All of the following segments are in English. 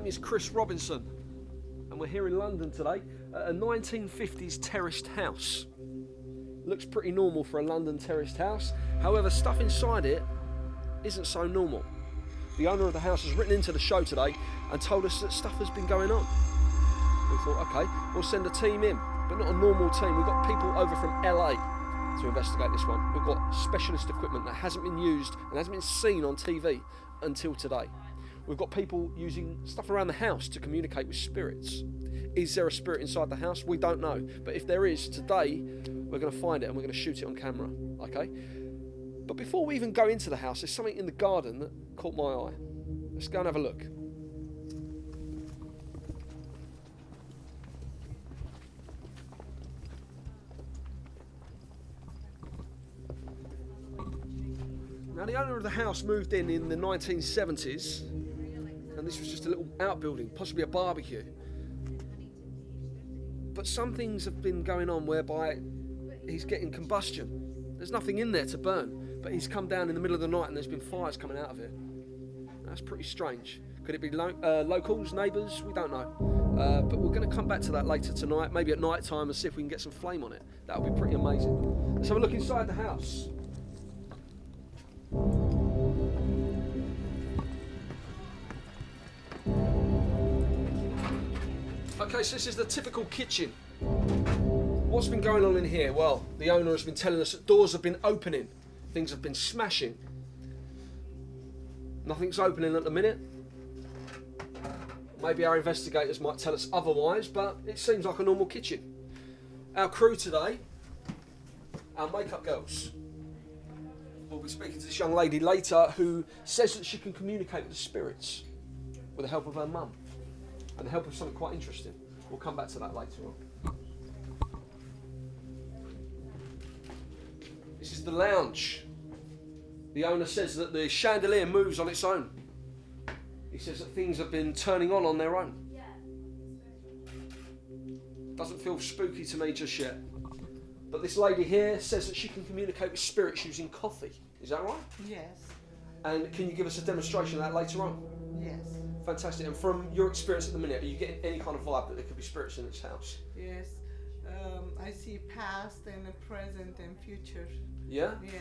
name is Chris Robinson, and we're here in London today at a 1950s terraced house. Looks pretty normal for a London terraced house, however stuff inside it isn't so normal. The owner of the house has written into the show today and told us that stuff has been going on. We thought, okay, we'll send a team in, but not a normal team. We've got people over from LA to investigate this one. We've got specialist equipment that hasn't been used and hasn't been seen on TV until today. We've got people using stuff around the house to communicate with spirits. Is there a spirit inside the house? We don't know. But if there is, today we're going to find it and we're going to shoot it on camera. Okay? But before we even go into the house, there's something in the garden that caught my eye. Let's go and have a look. Now, the owner of the house moved in the 1970s, and this was just a little outbuilding, possibly a barbecue. But some things have been going on whereby he's getting combustion. There's nothing in there to burn, but he's come down in the middle of the night and there's been fires coming out of it. That's pretty strange. Could it be locals, neighbours? We don't know. But we're going to come back to that later tonight, maybe at night time, and see if we can get some flame on it. That would be pretty amazing. Let's have a look inside the house. Okay, so this is the typical kitchen. What's been going on in here? Well, the owner has been telling us that doors have been opening, things have been smashing. Nothing's opening at the minute. Maybe our investigators might tell us otherwise, but it seems like a normal kitchen. Our crew today, our makeup girls. We'll be speaking to this young lady later who says that she can communicate with the spirits with the help of her mum and the help of something quite interesting. We'll come back to that later on. This is the lounge. The owner says that the chandelier moves on its own. He says that things have been turning on their own. Doesn't feel spooky to me just yet. But this lady here says that she can communicate with spirits using coffee. Is that right? Yes. And can you give us a demonstration of that later on? Yes. Fantastic. And from your experience at the minute, are you getting any kind of vibe that there could be spirits in this house? Yes. I see past and present and future. Yeah? Yes.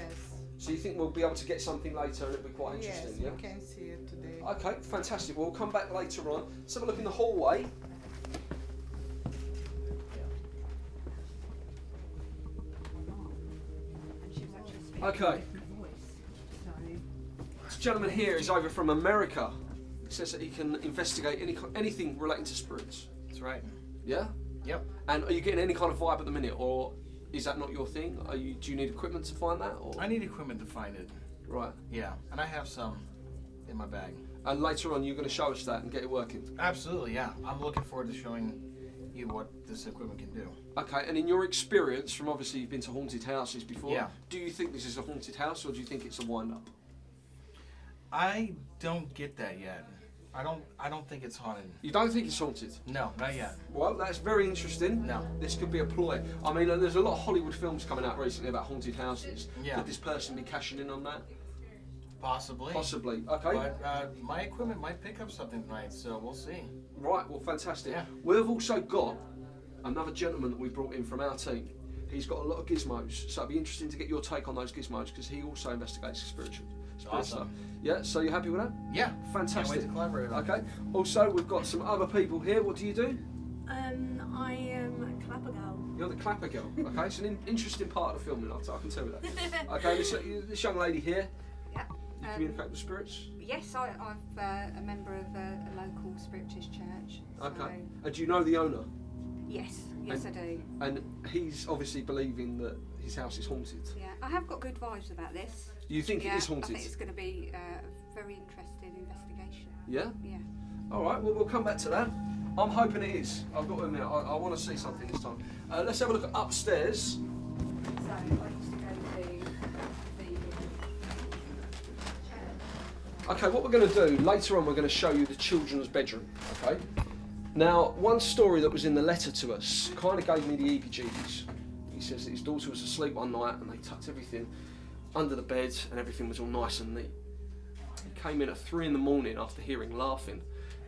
So you think we'll be able to get something later and it'll be quite interesting, yes, yeah? we can see it today. Okay, fantastic. We'll come back later on. Let's have a look in the hallway. Okay. This gentleman here is over from America. He says that he can investigate anything relating to spirits. That's right. Yeah? Yep. And are you getting any kind of vibe at the minute, or is that not your thing? Do you need equipment to find that? Or? I need equipment to find it. Right. Yeah, and I have some in my bag. And later on you're going to show us that and get it working? Absolutely, yeah. I'm looking forward to showing you what this equipment can do. Okay, and in your experience, from obviously you've been to haunted houses before, yeah. Do you think this is a haunted house or do you think it's a wind-up? I don't get that yet. I don't think it's haunted. You don't think it's haunted? No, not yet. Well, that's very interesting. No. This could be a ploy. I mean, there's a lot of Hollywood films coming out recently about haunted houses. Yeah. Could this person be cashing in on that? Possibly. Possibly, okay. But my equipment might pick up something tonight, so we'll see. Right, well, fantastic. Yeah. We've also got another gentleman that we brought in from our team. He's got a lot of gizmos, so it'd be interesting to get your take on those gizmos because he also investigates spiritual stuff. Awesome. Yeah, so you happy with that? Yeah. Fantastic. Can't wait to collaborate on it. Okay. Also, we've got some other people here. What do you do? I am a clapper girl. You're the clapper girl. Okay, it's an interesting part of the filming. I can tell you that. Okay, this young lady here. Yeah. You communicate with spirits? Yes, I'm a member of a local spiritist church. Okay. So And do you know the owner? yes, I do. And he's obviously believing that his house is haunted. Yeah, I have got good vibes about this. You think it is haunted? I think it's going to be a very interesting investigation. Yeah? Yeah. All right, well, we'll come back to that. I'm hoping it is. I've got to admit, I want to see something this time. Let's have a look at upstairs. So I used to go to the Okay, what we're going to do, later on we're going to show you the children's bedroom, okay? Now, one story that was in the letter to us kind of gave me the heebie-jeebies. He says that his daughter was asleep one night and they tucked everything under the bed and everything was all nice and neat. He came in at 3 in the morning after hearing laughing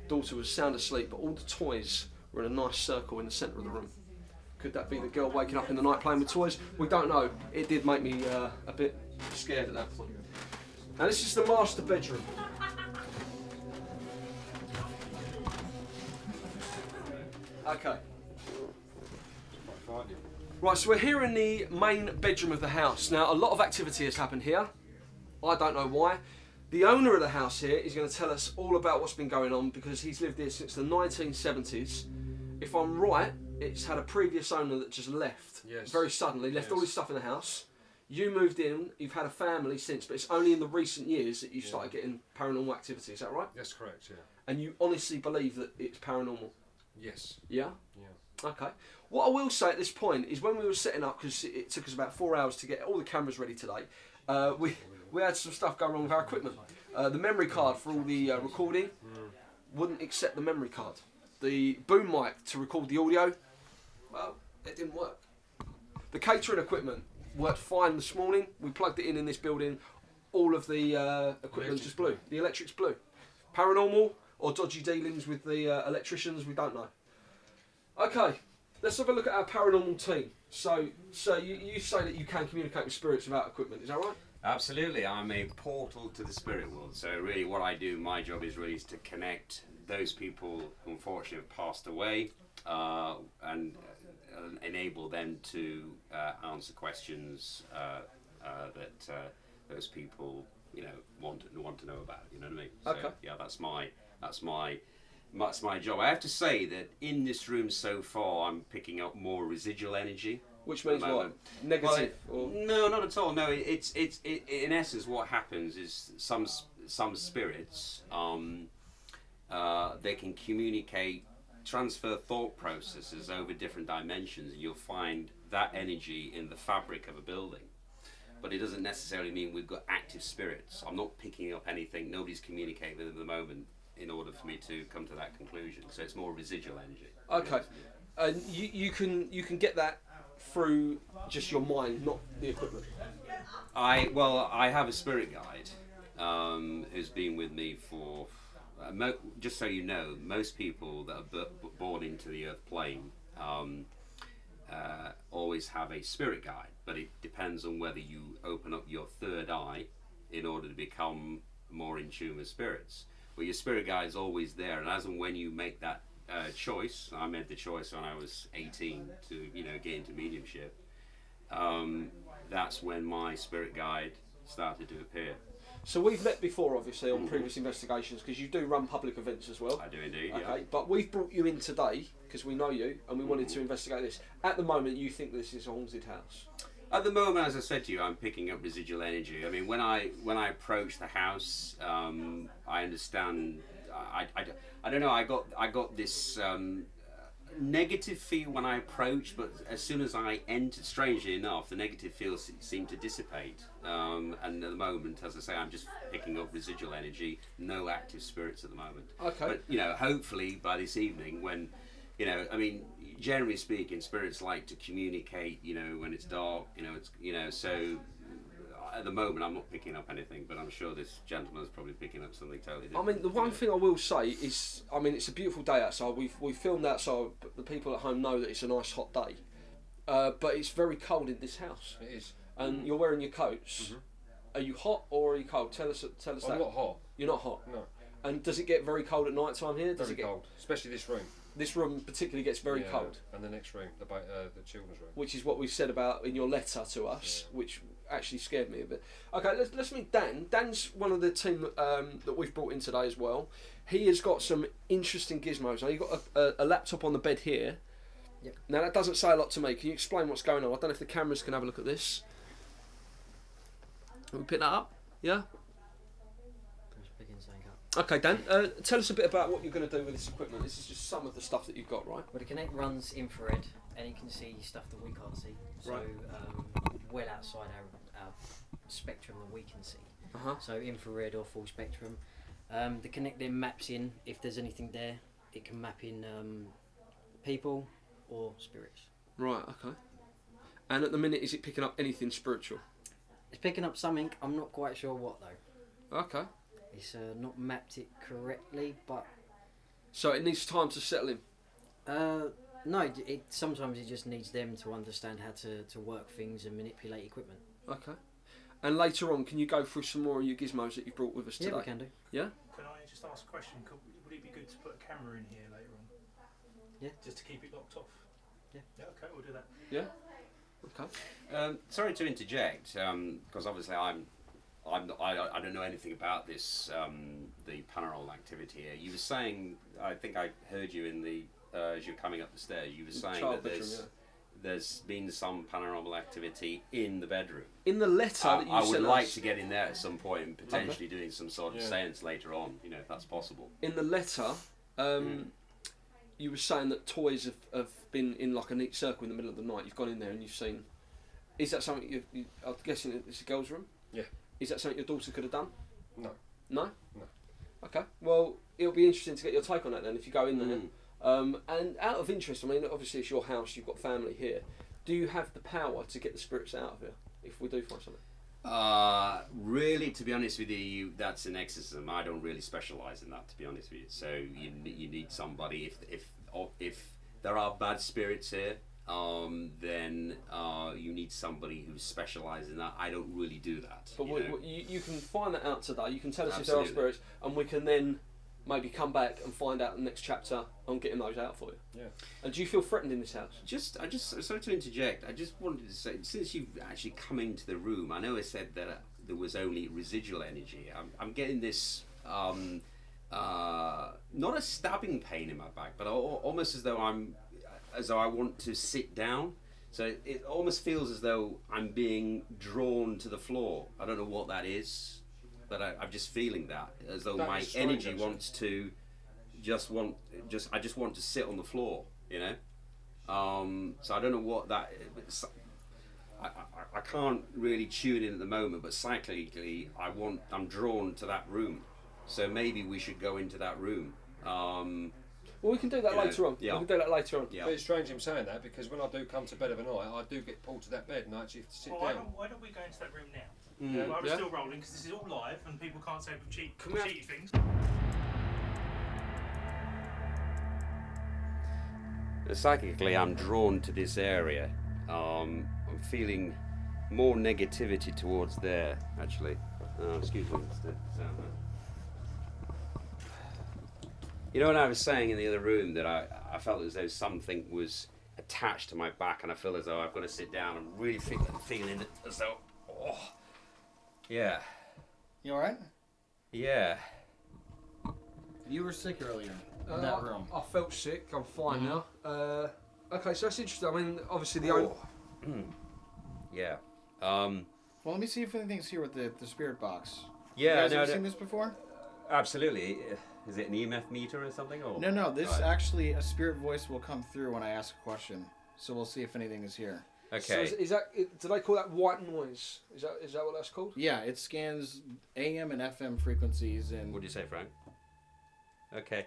daughter was sound asleep, but all the toys were in a nice circle in the centre of the room. Could that be the girl waking up in the night playing with toys? We don't know. It did make me a bit scared at that point. Now this is the master bedroom. Okay. Right, so we're here in the main bedroom of the house. Now, a lot of activity has happened here. I don't know why. The owner of the house here is going to tell us all about what's been going on because he's lived here since the 1970s. If I'm right, it's had a previous owner that just left. Yes. Very suddenly, left all his stuff in the house. You moved in, you've had a family since, but it's only in the recent years that you started getting paranormal activity, is that right? That's correct, yeah. And you honestly believe that it's paranormal? Yes. Yeah? Yeah. Okay. What I will say at this point is when we were setting up, because it took us about 4 hours to get all the cameras ready today, we had some stuff going wrong with our equipment. The memory card for all the recording wouldn't accept the memory card. The boom mic to record the audio, well, it didn't work. The catering equipment worked fine this morning. We plugged it in this building. All of the equipment just blew. The electrics blew. Paranormal or dodgy dealings with the electricians, we don't know. Okay, let's have a look at our paranormal team. So you say that you can communicate with spirits without equipment, is that right? Absolutely, I'm a portal to the spirit world. So really what I do, my job is really to connect those people who unfortunately have passed away and enable them to answer questions that those people, want to know about. You know what I mean? So, Okay. yeah, that's my job. I have to say that in this room so far, I'm picking up more residual energy. Which means At the what? moment. Negative? Well, or... No, not at all. No, it's in essence what happens is some spirits they can communicate, transfer thought processes over different dimensions, and you'll find that energy in the fabric of a building. But it doesn't necessarily mean we've got active spirits. I'm not picking up anything. Nobody's communicating with them at the moment in order for me to come to that conclusion. So it's more residual energy. Okay. And you can get that through just your mind, not the equipment. I have a spirit guide who's been with me for just so you know, most people that are born into the earth plane always have a spirit guide, but it depends on whether you open up your third eye in order to become more in tune with spirits. But your spirit guide is always there, and as and when you make that choice, I made the choice when I was 18 to get into mediumship. That's when my spirit guide started to appear. So we've met before, obviously, on previous investigations, because you do run public events as well. I do indeed. Okay, Yeah. but we've brought you in today because we know you and we wanted to investigate this. At the moment, you think this is a haunted house? At the moment, as I said to you, I'm picking up residual energy. I mean, when I approach the house, I understand. I don't know. I got this negative feel when I approached, but as soon as I entered, strangely enough, the negative feels seemed to dissipate. And at the moment, as I say, I'm just picking up residual energy. No active spirits at the moment. Okay. But hopefully by this evening, when I mean, generally speaking, spirits like to communicate. When it's dark. So. At the moment, I'm not picking up anything, but I'm sure this gentleman's probably picking up something totally different. I mean, the one thing I will say is, it's a beautiful day outside. We filmed outside, but the people at home know that it's a nice hot day. But it's very cold in this house. It is. And you're wearing your coats. Are you hot or are you cold? Tell us that. I'm not hot. You're not hot? No. And does it get very cold at night time here? Does Very it get cold, especially this room. This room particularly gets very Yeah, cold, and the next room, the children's room. which is what we said about in your letter to us, Yeah. which actually scared me a bit. Okay, let's meet Dan. Dan's one of the team that we've brought in today as well. He has got some interesting gizmos. Now, you've got a laptop on the bed here. Yep. Now, that doesn't say a lot to me. Can you explain what's going on? I don't know if the cameras can have a look at this. Can we pick that up? Yeah? Just picking something up. Okay, Dan, tell us a bit about what you're going to do with this equipment. This is just some of the stuff that you've got, right? Well, the Connect runs infrared, and you can see stuff that we can't see. So, Right. well outside our spectrum that we can see. Uh-huh. So, infrared or full spectrum. The Connect then maps in, if there's anything there, it can map in people or spirits. Right, okay. And at the minute, is it picking up anything spiritual? It's picking up something, I'm not quite sure what though. Okay. It's not mapped it correctly, but So it needs time to settle in. No, sometimes it just needs them to understand how to work things and manipulate equipment. Okay. And later on, can you go through some more of your gizmos that you brought with us today? Yeah, we can do. Yeah? Can I just ask a question? Would it be good to put a camera in here later on? Yeah. Just to keep it locked off? Yeah. Yeah, okay, we'll do that. Yeah? Okay. Sorry to interject, because obviously I don't know anything about this, the paranormal activity here. You were saying, I think I heard you in the as you're coming up the stairs. You were saying Child that bedroom, there's been some paranormal activity in the bedroom. In the letter that you I sent would like us, to get in there at some point and potentially doing some sort of seance later on, if that's possible. in the letter, you were saying that toys have been in like a neat circle in the middle of the night. You've gone in there and you've seen. Is that something I'm guessing it's a girl's room? Yeah. Is that something your daughter could have done? No. No? No. Okay. Well, it'll be interesting to get your take on that then if you go in there. And out of interest, I mean, obviously it's your house, you've got family here. Do you have the power to get the spirits out of here if we do find something? Really, to be honest with you, that's an exorcism. I don't really specialise in that, to be honest with you. So you need somebody. If there are bad spirits here, then you need somebody who's specialised in that. I don't really do that. But you can find that out today. You can tell us Absolutely. if there are spirits, and we can then maybe come back and find out the next chapter on getting those out for you. Yeah. And do you feel threatened in this house? Sorry to interject. I just wanted to say, since you've actually come into the room, I know I said that there was only residual energy. I'm getting this, not a stabbing pain in my back, but almost as though I want to sit down. So it almost feels as though I'm being drawn to the floor. I don't know what that is, but I'm just feeling that, as though That my is strange, energy actually. wants to I just want to sit on the floor, So I don't know what that is. I can't really tune in at the moment, but cyclically I'm drawn to that room. So maybe we should go into that room. Well, we can do that later on. Yeah. We can do that later on. Yeah. But it's strange him saying that, because when I do come to bed of a night, I do get pulled to that bed and I actually have to sit Well, down. why don't we go into that room now? Mm. While we're Yeah. still rolling, because this is all live and people can't say we've we have- cheated things. Psychically, I'm drawn to this area. I'm feeling more negativity towards there, actually. Excuse me, Mr. Soundman. You know what I was saying in the other room, that I felt as though something was attached to my back, and I feel as though I've got to sit down. I'm really feeling it as though, yeah, You alright? yeah. You were sick earlier in that room. I felt sick. I'm fine now. Okay, so that's interesting. I mean, obviously the Yeah. Well, let me see if anything's here with the spirit box. Yeah, You guys no, ever no, seen this before? absolutely. Is it an EMF meter or something? Or? No. This Right. actually, a spirit voice will come through when I ask a question. So we'll see if anything is here. So Okay. is that? Do they call that white noise? Is that what that's called? Yeah, it scans AM and FM frequencies and. What do you say, Frank? Okay.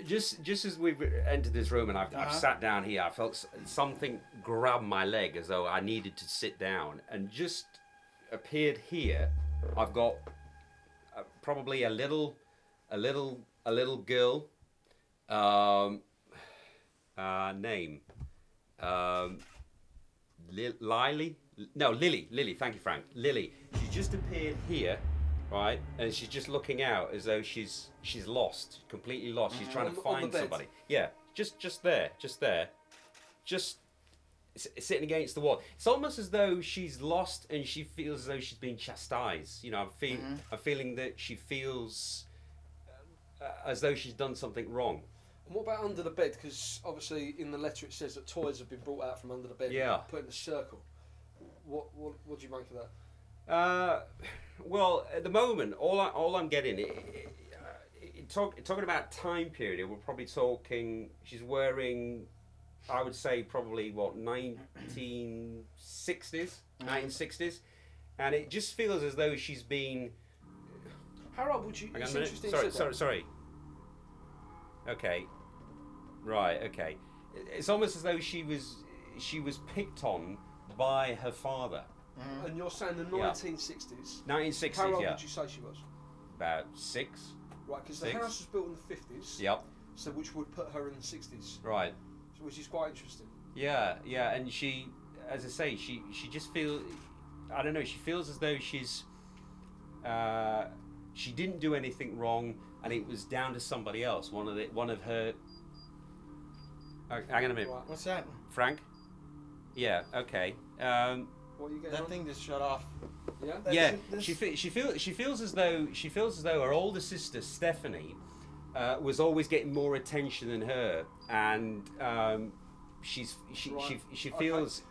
Just as we've entered this room and I've sat down here, I felt something grab my leg as though I needed to sit down, and just appeared here. I've got probably a little girl. Name. Lily. Thank you, Frank. Lily. She just appeared here. Right, and she's just looking out as though she's lost, completely lost. She's trying to On the find bed? somebody. Yeah, just there, just sitting against the wall. It's almost as though she's lost and she feels as though she's being chastised. I'm feeling that she feels as though she's done something wrong. And what about under the bed? Because obviously in the letter it says that toys have been brought out from under the bed. Yeah. And put in a circle. What do you make of that? Well, at the moment, all I'm getting, talking about time period, we're probably talking. She's wearing, I would say, probably 1960s, and it just feels as though she's been. How would you? Hang on It's a minute. interesting. Sorry. Okay. Right. Okay. It's almost as though she was picked on by her father. And you're saying the Yeah. 1960s. 1960s. How old Yeah. would you say she was? About 6. Right, because the 6. house was built in the 50s. Yep. So which would put her in the 60s. Right. So, which is quite interesting. Yeah, and she, as I say, she just feels, I don't know, she feels as though she's, she didn't do anything wrong, and it was down to somebody else. One of her. Oh, hang on a minute, Right. What's that? Frank. Yeah. Okay. What are you getting That on? thing just shut off. Yeah. Yeah. This- She feels as though her older sister Stephanie was always getting more attention than her, and she feels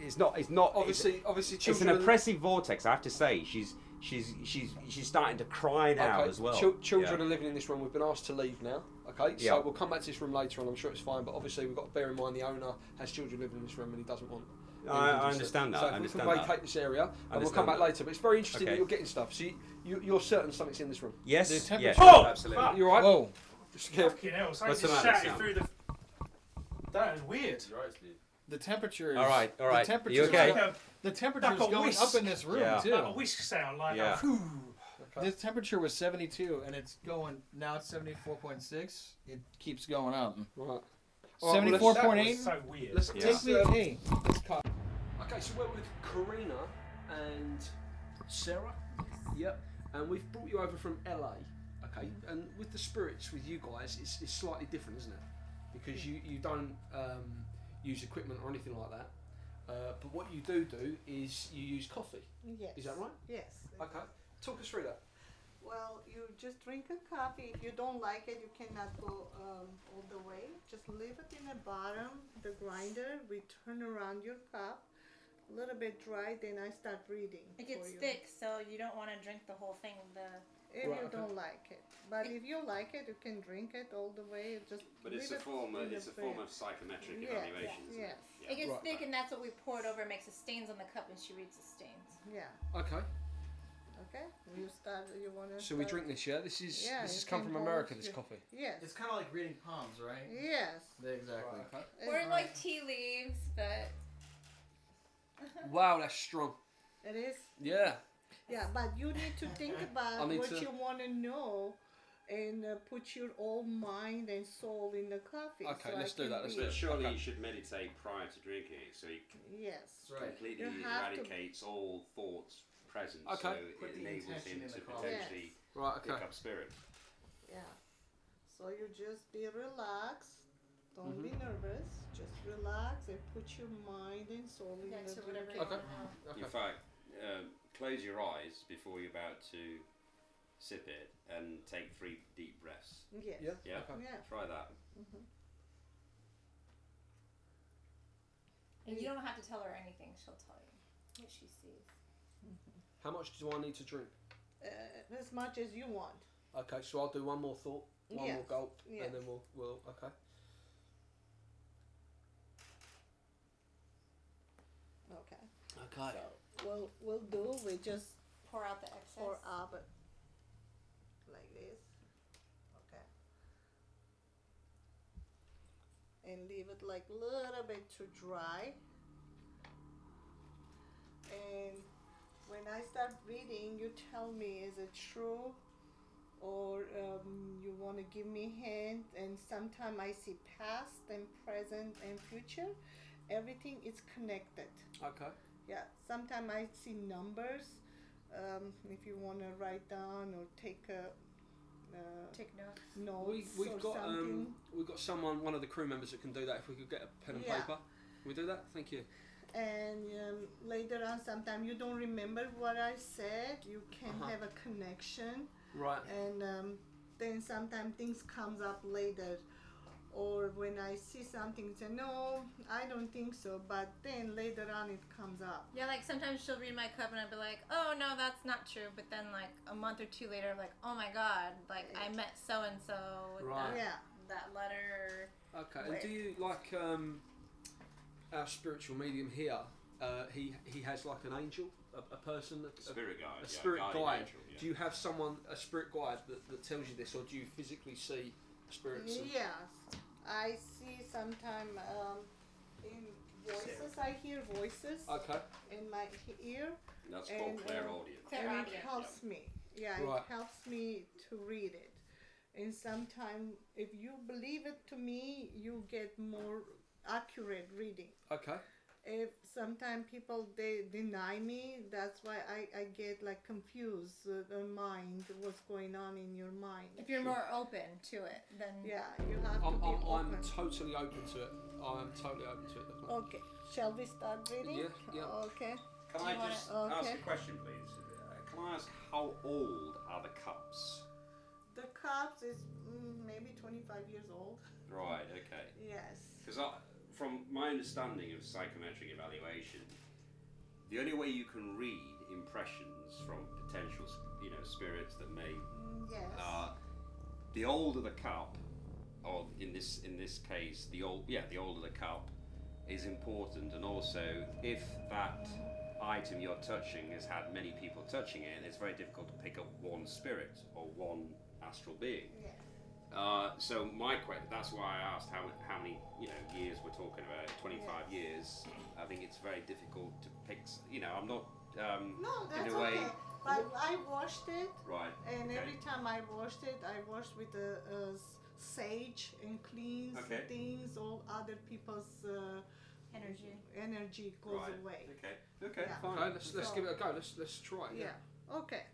it's not Obviously, it's an children. oppressive vortex. I have to say, she's starting to cry now as well. Children Yeah. are living in this room. We've been asked to leave now. Okay, Yeah. so we'll come back to this room later, and I'm sure it's fine. But obviously, we've got to bear in mind the owner has children living in this room, and he doesn't want. I understand that. So I if understand we can vacate that. this area, and we'll Understand come back that. later. But it's very interesting Okay. that you're getting stuff. So you're certain something's in this room. Yes. The Yes. temperature- Oh! Absolutely. Fuck. You all right? Whoa. Just care. Fucking hell, something What's the just matter, shouted Sam? through the... That is weird. The temperature is. All right. The temperature You okay? Like The temperature is Like a going whisk. up in this room Yeah. too. a whisk sound, like Yeah. a whew. The temperature was 72, and it's going now. It's 74.6. It keeps going up. Right. 74.8. That was so weird. Let's Yeah. Take me. Hey. let's cut. Okay, so we're with Karina and Sarah. Yep. And we've brought you over from LA. Okay. And with the spirits with you guys, it's slightly different, isn't it? Because you don't use equipment or anything like that. But what you do is you use coffee. Yes. Is that right? Yes. Okay. Talk us through that. Well, you just drink a coffee. If you don't like it, you cannot go all the way. Just leave it in the bottom, the grinder. We turn around your cup, a little bit dry. Then I start reading. It gets for you. thick, so you don't want to drink the whole thing. If Right, you okay. don't like it, but if you like it, you can drink it all the way. Just But leave it's a it form in of the fridge. psychometric Yes, evaluation. isn't yes. it? It gets Right, thick, right. and that's what we pour it over. It makes the stains on the cup, and she reads the stains. Yeah. Okay. Okay. You start. You want to. So we drink this, yeah? This is Yeah, this you has come can from hold America. it. This coffee. Yes. It's kind of like reading palms, right? Yes. Exactly. Okay. Or like tea leaves, but Wow, that's strong. It is. Yeah. Yeah, but you need to think I about need what to- you want to know, and put your whole mind and soul in the coffee. Okay, so let's I do can that, let's read. do But surely Okay. you should meditate prior to drinking it, so it Yes. Right. completely You have to- eradicates all thoughts present. Okay. So Put it the enables intention him in to the coffee. potentially Right. pick Okay. up spirit. Yeah. So you just be relaxed. Don't Mm-hmm. be nervous. Just relax and put your mind and soul in yeah, the to whatever drinking. you Okay. want. Okay. In fact, close your eyes before you're about to sip it and take 3 deep breaths. Yes. Yeah. Yeah? Okay. Yeah. Try that. And you don't have to tell her anything. She'll tell you what she sees. How much do I need to drink? As much as you want. Okay, so I'll do one more thought, one Yes. more gulp, Yes. and then we'll okay. Okay. Okay. So we'll do. We just Pour out the excess. pour up it like this. Okay. And leave it like a little bit to dry. And when I start reading, you tell me is it true, or you want to give me hint. And sometimes I see past and present and future. Everything is connected. Okay. Yeah, sometimes I see numbers. If you want to write down or take a Take notes. notes We've or got something. we've got someone, one of the crew members that can do that. If we could get a pen and Yeah. paper, can we do that? Thank you. And later on, sometimes you don't remember what I said. You can Uh-huh. have a connection, Right. and then sometimes things comes up later. Or when I see something, say no, I don't think so. But then later on, it comes up. Yeah, like sometimes she'll read my cup and I'll be like, oh no, that's not true. But then like a month or two later, I'm like, oh my god, like I met so and so with Right. Yeah. that letter. Okay. And Wait. do you like our spiritual medium here? He has like an angel, a person, Spirit guide. a spirit guardian guide. angel, yeah. Do you have someone, a spirit guide that tells you this, or do you physically see spirits? and- Yes, I see sometime in voices. I hear voices Okay. in my ear, That's called and, clairaudience. and it Clairaudience. helps me. Yeah, Right. it helps me to read it. And sometimes, if you believe it to me, you get more accurate reading. Okay. If sometimes people they deny me, that's why I get like confused the mind, what's going on in your mind. If you're more open to it, then Yeah, you have to I'm, be I'm, open. I'm totally open to it. I am totally open to it. Definitely. Okay, shall we start reading? Yeah, yeah. Okay. Can Do I you wanna- just ask Okay. a question, please? Can I ask how old are the cups? The cups is maybe 25 years old. Right. Okay. Yes. Because from my understanding of psychometric evaluation, the only way you can read impressions from potential, spirits that may, Yes. the older the cup, or in this case, the older the cup, is important, and also if that item you're touching has had many people touching it, it's very difficult to pick up one spirit or one astral being. Yes. So that's why I asked how many years we're talking about. 25 years. I think it's very difficult to pick. I'm not. No, that's in a way. okay. But I washed it, Right. and okay. every time I washed it, I washed with sage and cleans Okay. things. All other people's energy goes Right. away. Okay. Okay. Yeah. Fine. Okay, let's So- give it a go. Let's try it. Yeah. Okay.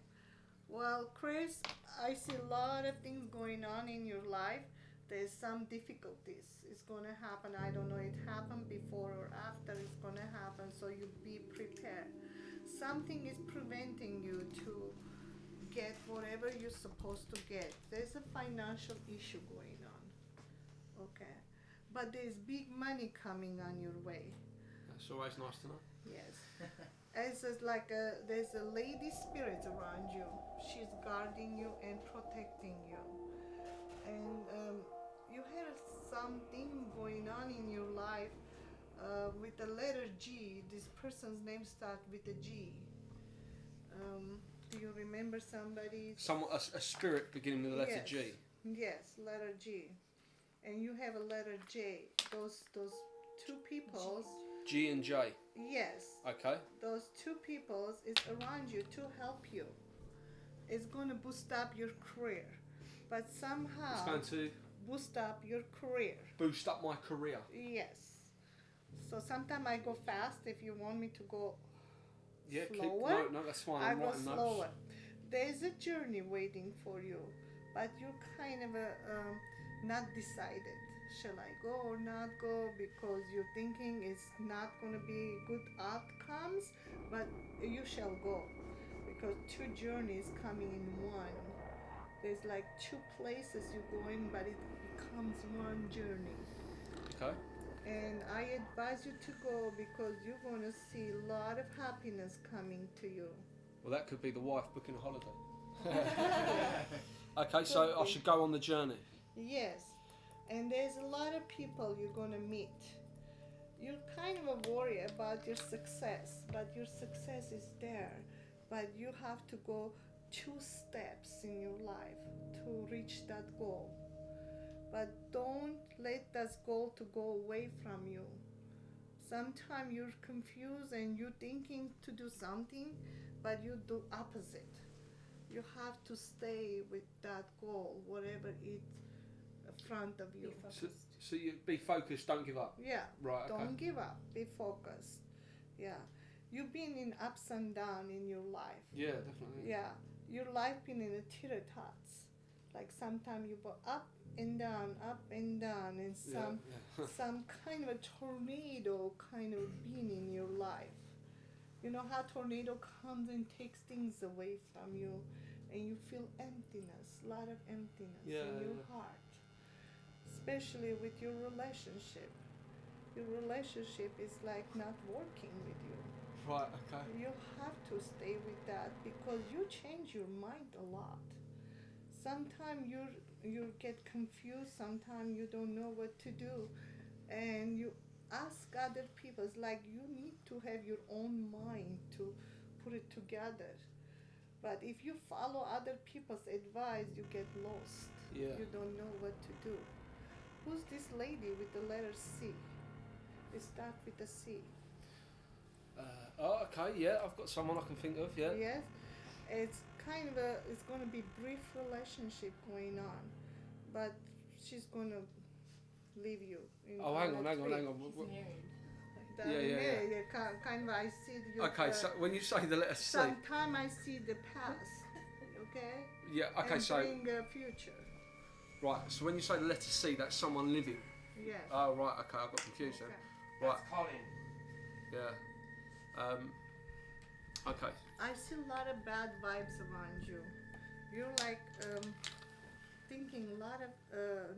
Well, Chris, I see a lot of things going on in your life. There's some difficulties. It's gonna happen. I don't know. It happened before or after. It's gonna happen. So you be prepared. Something is preventing you to get whatever you're supposed to get. There's a financial issue going on. Okay. But there's big money coming on your way. That's always nice to know. Yes. There's a lady spirit around you. She's guarding you and protecting you. And you have something going on in your life with the letter G. This person's name starts with a G. Do you remember somebody? A spirit beginning with the letter Yes. G. Yes, letter G. And you have a letter J. Those two peoples. G and J. Yes. Okay. Those two peoples is around you to help you. It's going to boost up your career, but somehow It's going to boost up your career. boost up my career. Yes. So sometimes I go fast. If you want me to go Yeah, slower, no, that's fine. I I'm go writing notes. slower. There's a journey waiting for you, but you're kind of not decided. Shall I go or not go? Because you're thinking it's not going to be good outcomes, but you shall go. Because two journeys coming in one. There's like two places you're going, but it becomes one journey. Okay. And I advise you to go because you're going to see a lot of happiness coming to you. Well, that could be the wife booking a holiday. Okay, so I should go on the journey. Yes. And there's a lot of people you're going to meet. You're kind of a worry about your success, but your success is there. But you have to go 2 steps in your life to reach that goal. But don't let that goal to go away from you. Sometimes you're confused and you're thinking to do something, but you do opposite. You have to stay with that goal, whatever it's in front of you. So you be focused, don't give up. Yeah. Right, okay. Don't give up. Be focused. Yeah. You've been in ups and downs in your life. Yeah, definitely. Yeah. Your life been in a teeter-tots. Like sometimes you go up and down, and some kind of a tornado kind of being in your life. You know how tornado comes and takes things away from you, and you feel emptiness, a lot of emptiness in your heart. Especially with your relationship. Your relationship is like not working with you. Right, okay. You have to stay with that because you change your mind a lot. Sometimes you get confused, sometimes you don't know what to do, and you ask other people. It's like you need to have your own mind to put it together. But if you follow other people's advice, you get lost. Yeah. You don't know what to do. Who's this lady with the letter C? It starts with a C. Okay, yeah, I've got someone I can think of, yeah. Yes, it's kind of a, it's going to be brief relationship going on, but she's going to leave you. In Oh, hang on. She's married. Yeah. Kind of, I see you. Okay, so when you say the letter C, Sometime I see the past, okay? yeah. Okay, and so bring a future. right. So when you say the letter C, that's someone living. Yes. Oh, right. Okay, I got confused then. Okay. Right. Colin. Yeah. Okay. I see a lot of bad vibes around you. You're like thinking a lot of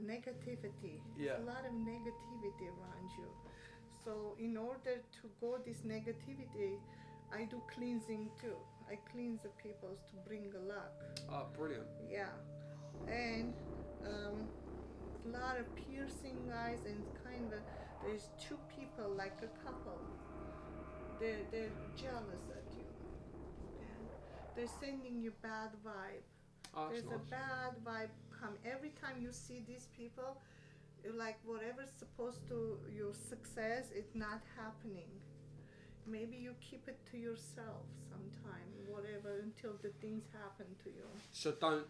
negativity. Yeah. A lot of negativity around you. So in order to go this negativity, I do cleansing too. I cleanse the people to bring the luck. Oh, brilliant. Yeah. And a lot of piercing eyes and kind of there's two people like a couple. They're jealous at you. Okay? They're sending you bad vibe. Oh, that's There's nice. a bad vibe come every time you see these people. You're like whatever's supposed to your success, it's not happening. Maybe you keep it to yourself sometime, whatever, until the things happen to you. So don't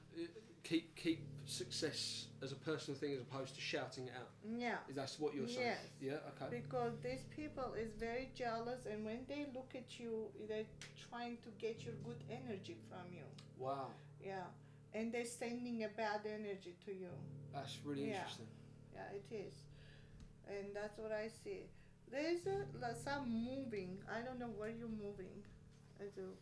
keep success as a personal thing as opposed to shouting it out. Yeah. Is that what you're saying? Yes. Yeah. Okay. Because these people is very jealous, and when they look at you, they're trying to get your good energy from you. Wow. Yeah. And they're sending a bad energy to you. That's really Yeah. interesting. Yeah, it is. And that's what I see. There's some moving. I don't know where you're moving. I do.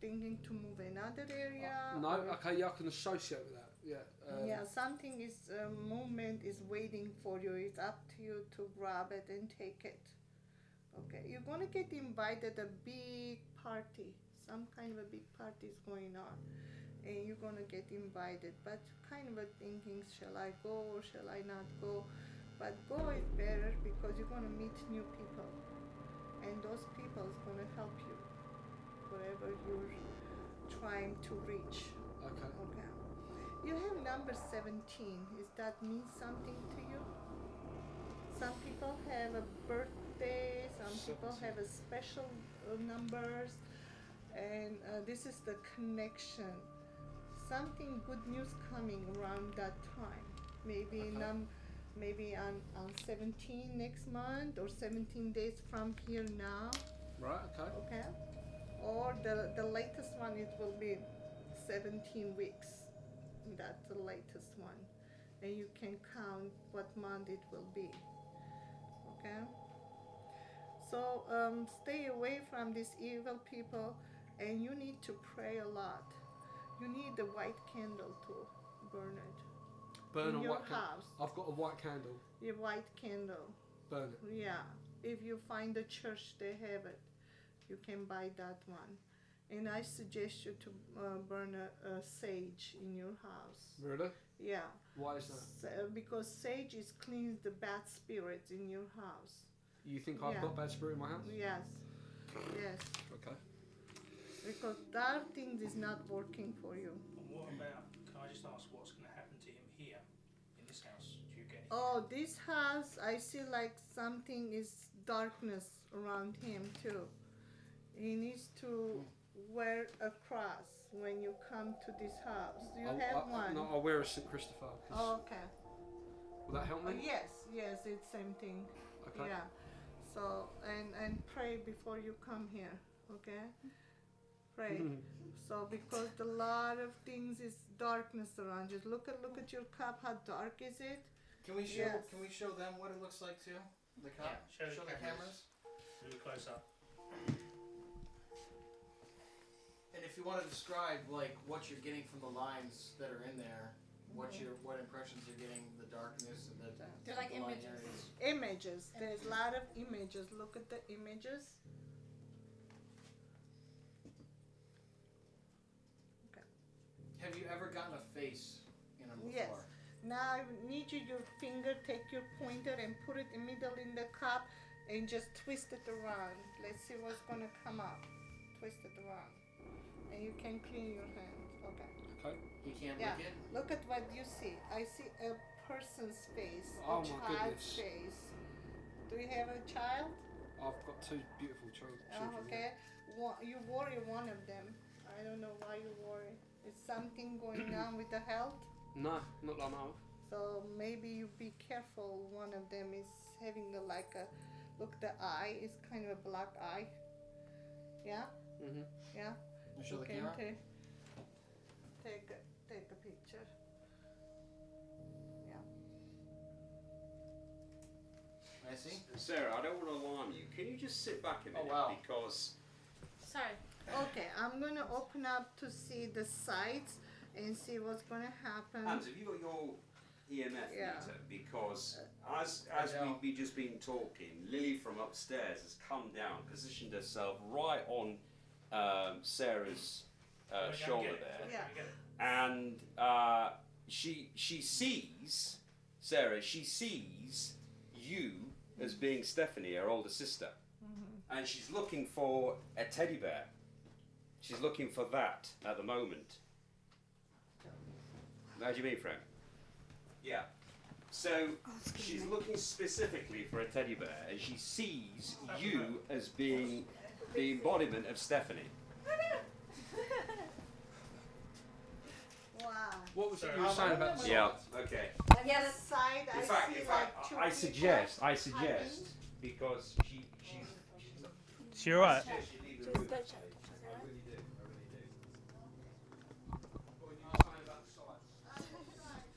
Thinking to move another area. No. or- Okay. Yeah, I can associate with that. Yeah. Yeah, something is movement is waiting for you. It's up to you to grab it and take it. Okay, you're gonna get invited a big party. Some kind of a big party is going on, and you're gonna get invited. But kind of a thinking, shall I go or shall I not go? But go is better because you're gonna meet new people, and those people is gonna help you, whatever you're trying to reach. Okay. Okay. You have number 17. Is that mean something to you? Some people have a birthday, some people have a special numbers, and this is the connection. Something good news coming around that time. Maybe Okay. maybe on 17 next month or 17 days from here now. Right. Okay. Okay, or the latest one, it will be 17 weeks. That's the latest one, and you can count what month it will be. Okay, so stay away from these evil people, and you need to pray a lot. You need the white candle to burn it Burn in a your white candle. house. I've got a white candle. Your white candle. Burn it. Yeah, if you find a church, they have it. You can buy that one. And I suggest you to burn a sage in your house. Really? Yeah, Why is that? because sage is cleans the bad spirits in your house. You think I've Yeah. got bad spirit in my house? Yes, yes, Okay. because dark things is not working for you. And what about, can I just ask what's going to happen to him here in this house? Do you get anything? Oh, this house, I see like something is darkness around him too. He needs to wear a cross when you come to this house. Do you have one? No, I'll wear a St. Christopher. 'Cause Oh, okay. will that help Oh, me? yes, it's same thing. Okay. Yeah. So and pray before you come here, okay? Pray. Mhm. So because a lot of things is darkness around you. Look at your cup. How dark is it? Can we show? Yes. Can we show them what it looks like too? The cup. Yeah, show the the cameras. Really close up. And if you want to describe like what you're getting from the lines that are in there, what impressions you're getting, the darkness and the They're like the line images. areas. Images. There's a lot of images. Look at the images. Have you ever gotten a face in them before? Yes. Now I need you, your finger, take your pointer and put it in middle in the cup and just twist it around. Let's see what's gonna come up. Twist it around. And you can clean your hands. Okay. Okay. He can't Yeah. lick it. Look at what you see. I see a person's face, Oh a my child's goodness. face. Do you have a child? I've got two beautiful children. Okay. You worry one of them. I don't know why you worry. Is something going on with the health? No, not that I know of. So maybe you be careful. One of them is having like a look. The eye is kind of a black eye. Yeah. Mhm. Yeah. You show the Okay, camera? take a picture. Yeah. I see. Sarah, I don't want to alarm you. Can you just sit back a minute? wow. Because Sorry. Okay, I'm gonna open up to see the sides and see what's gonna happen. Hans, have you got your EMF Yeah. meter? Because as know. we've just been talking, Lily from upstairs has come down, positioned herself right on Sarah's shoulder there, Yeah. and she sees Sarah. She sees you as being Stephanie, her older sister, and she's looking for a teddy bear. She's looking for that at the moment. How do you mean, Frank? Yeah. So she's looking specifically for a teddy bear, and she sees you as being the embodiment of Stephanie. Wow. What was it you were saying about the Yeah. sides? Okay. Yes, side. In I fact, see in like fact, two I people suggest hiding. because she's. So you're right. I really do. I really do. What were you saying about the sides?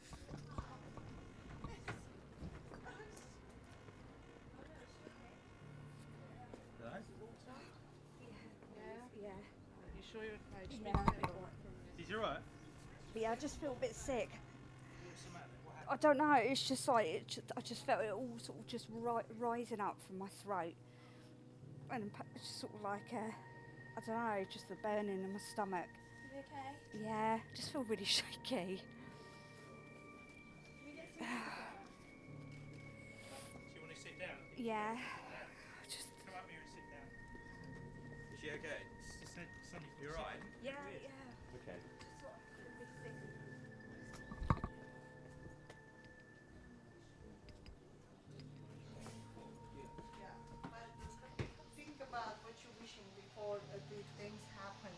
Yeah. You sure you're okay? Yeah. Is you right? Yeah, I just feel a bit sick. What's the matter? What happened? I don't know. It's just like I just felt it all sort of just rising up from my throat, and it's just sort of like I don't know, just the burning in my stomach. You okay? Yeah, I just feel really shaky. Do you want to sit down? Yeah. Just Come up here and sit down. Is she okay? You're right. yeah, yeah. Okay. Yeah, but think about what you're wishing before these things happen.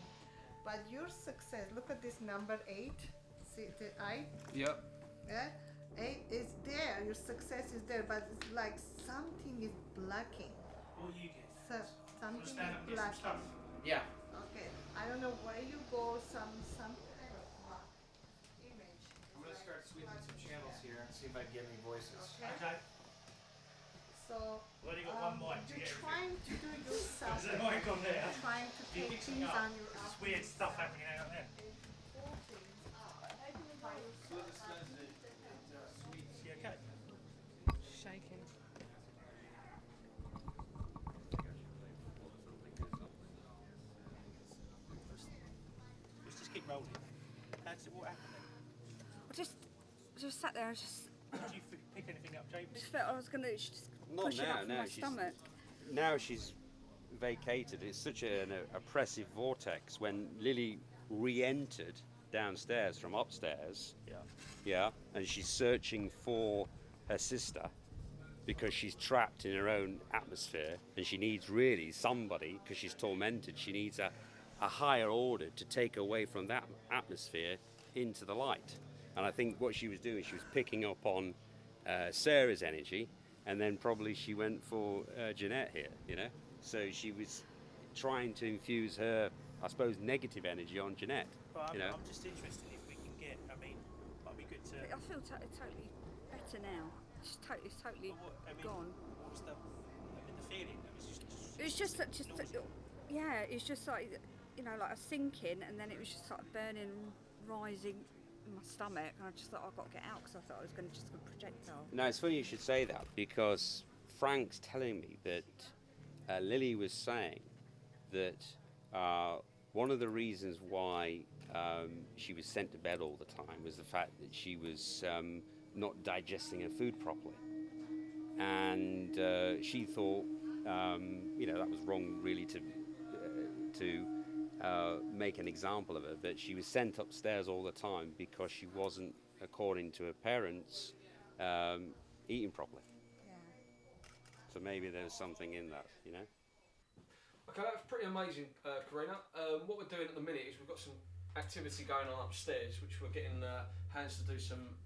But your success, look at this number 8. See the eye? Yep. Yeah? 8 is there, your success is there, but it's like something is blocking. What you get? So, something is Stand up and get some stuff. blocking. Yeah. Okay, I don't know where you go, some kind of image. I'm gonna start sweeping some channels here and see if I can get any voices. Okay. So, Well, you got one mic to you're get trying to do yourself. There's a mic on there. You're trying to You take pick things something up. on your There's own. weird stuff happening out there. Is she okay? Shaking. Let's just keep rolling. What happened then? I just sat there and just Did you pick anything up, James? felt I was gonna just Not push it now, up from no, my she's- stomach. Now she's vacated. It's such an oppressive vortex. When Lily re-entered downstairs from upstairs, Yeah. and she's searching for her sister because she's trapped in her own atmosphere, and she needs really somebody, because she's tormented, she needs a higher order to take away from that atmosphere into the light. And I think what she was doing, she was picking up on Sarah's energy, and then probably she went for Jeanette here, you know. So she was trying to infuse her, I suppose, negative energy on Jeanette. But You know. I'm just interested if we can get, I mean, might be good to. I feel totally better now. It's totally But what, I mean, gone. what was the feeling? It's just that, yeah, it's just like, you know, like a sinking, and then it was just like burning, rising in my stomach, and I just thought I've got to get out because I thought I was going to just go projectile. Now, it's funny you should say that, because Frank's telling me that Lily was saying that one of the reasons why she was sent to bed all the time was the fact that she was not digesting her food properly. And she thought, you know, that was wrong really to make an example of her, that she was sent upstairs all the time because she wasn't, according to her parents, eating properly. Yeah. So maybe there's something in that, you know? I Okay, that's pretty amazing, Karina. What we're doing at the minute is we've got some activity going on upstairs, which we're getting Hans to do some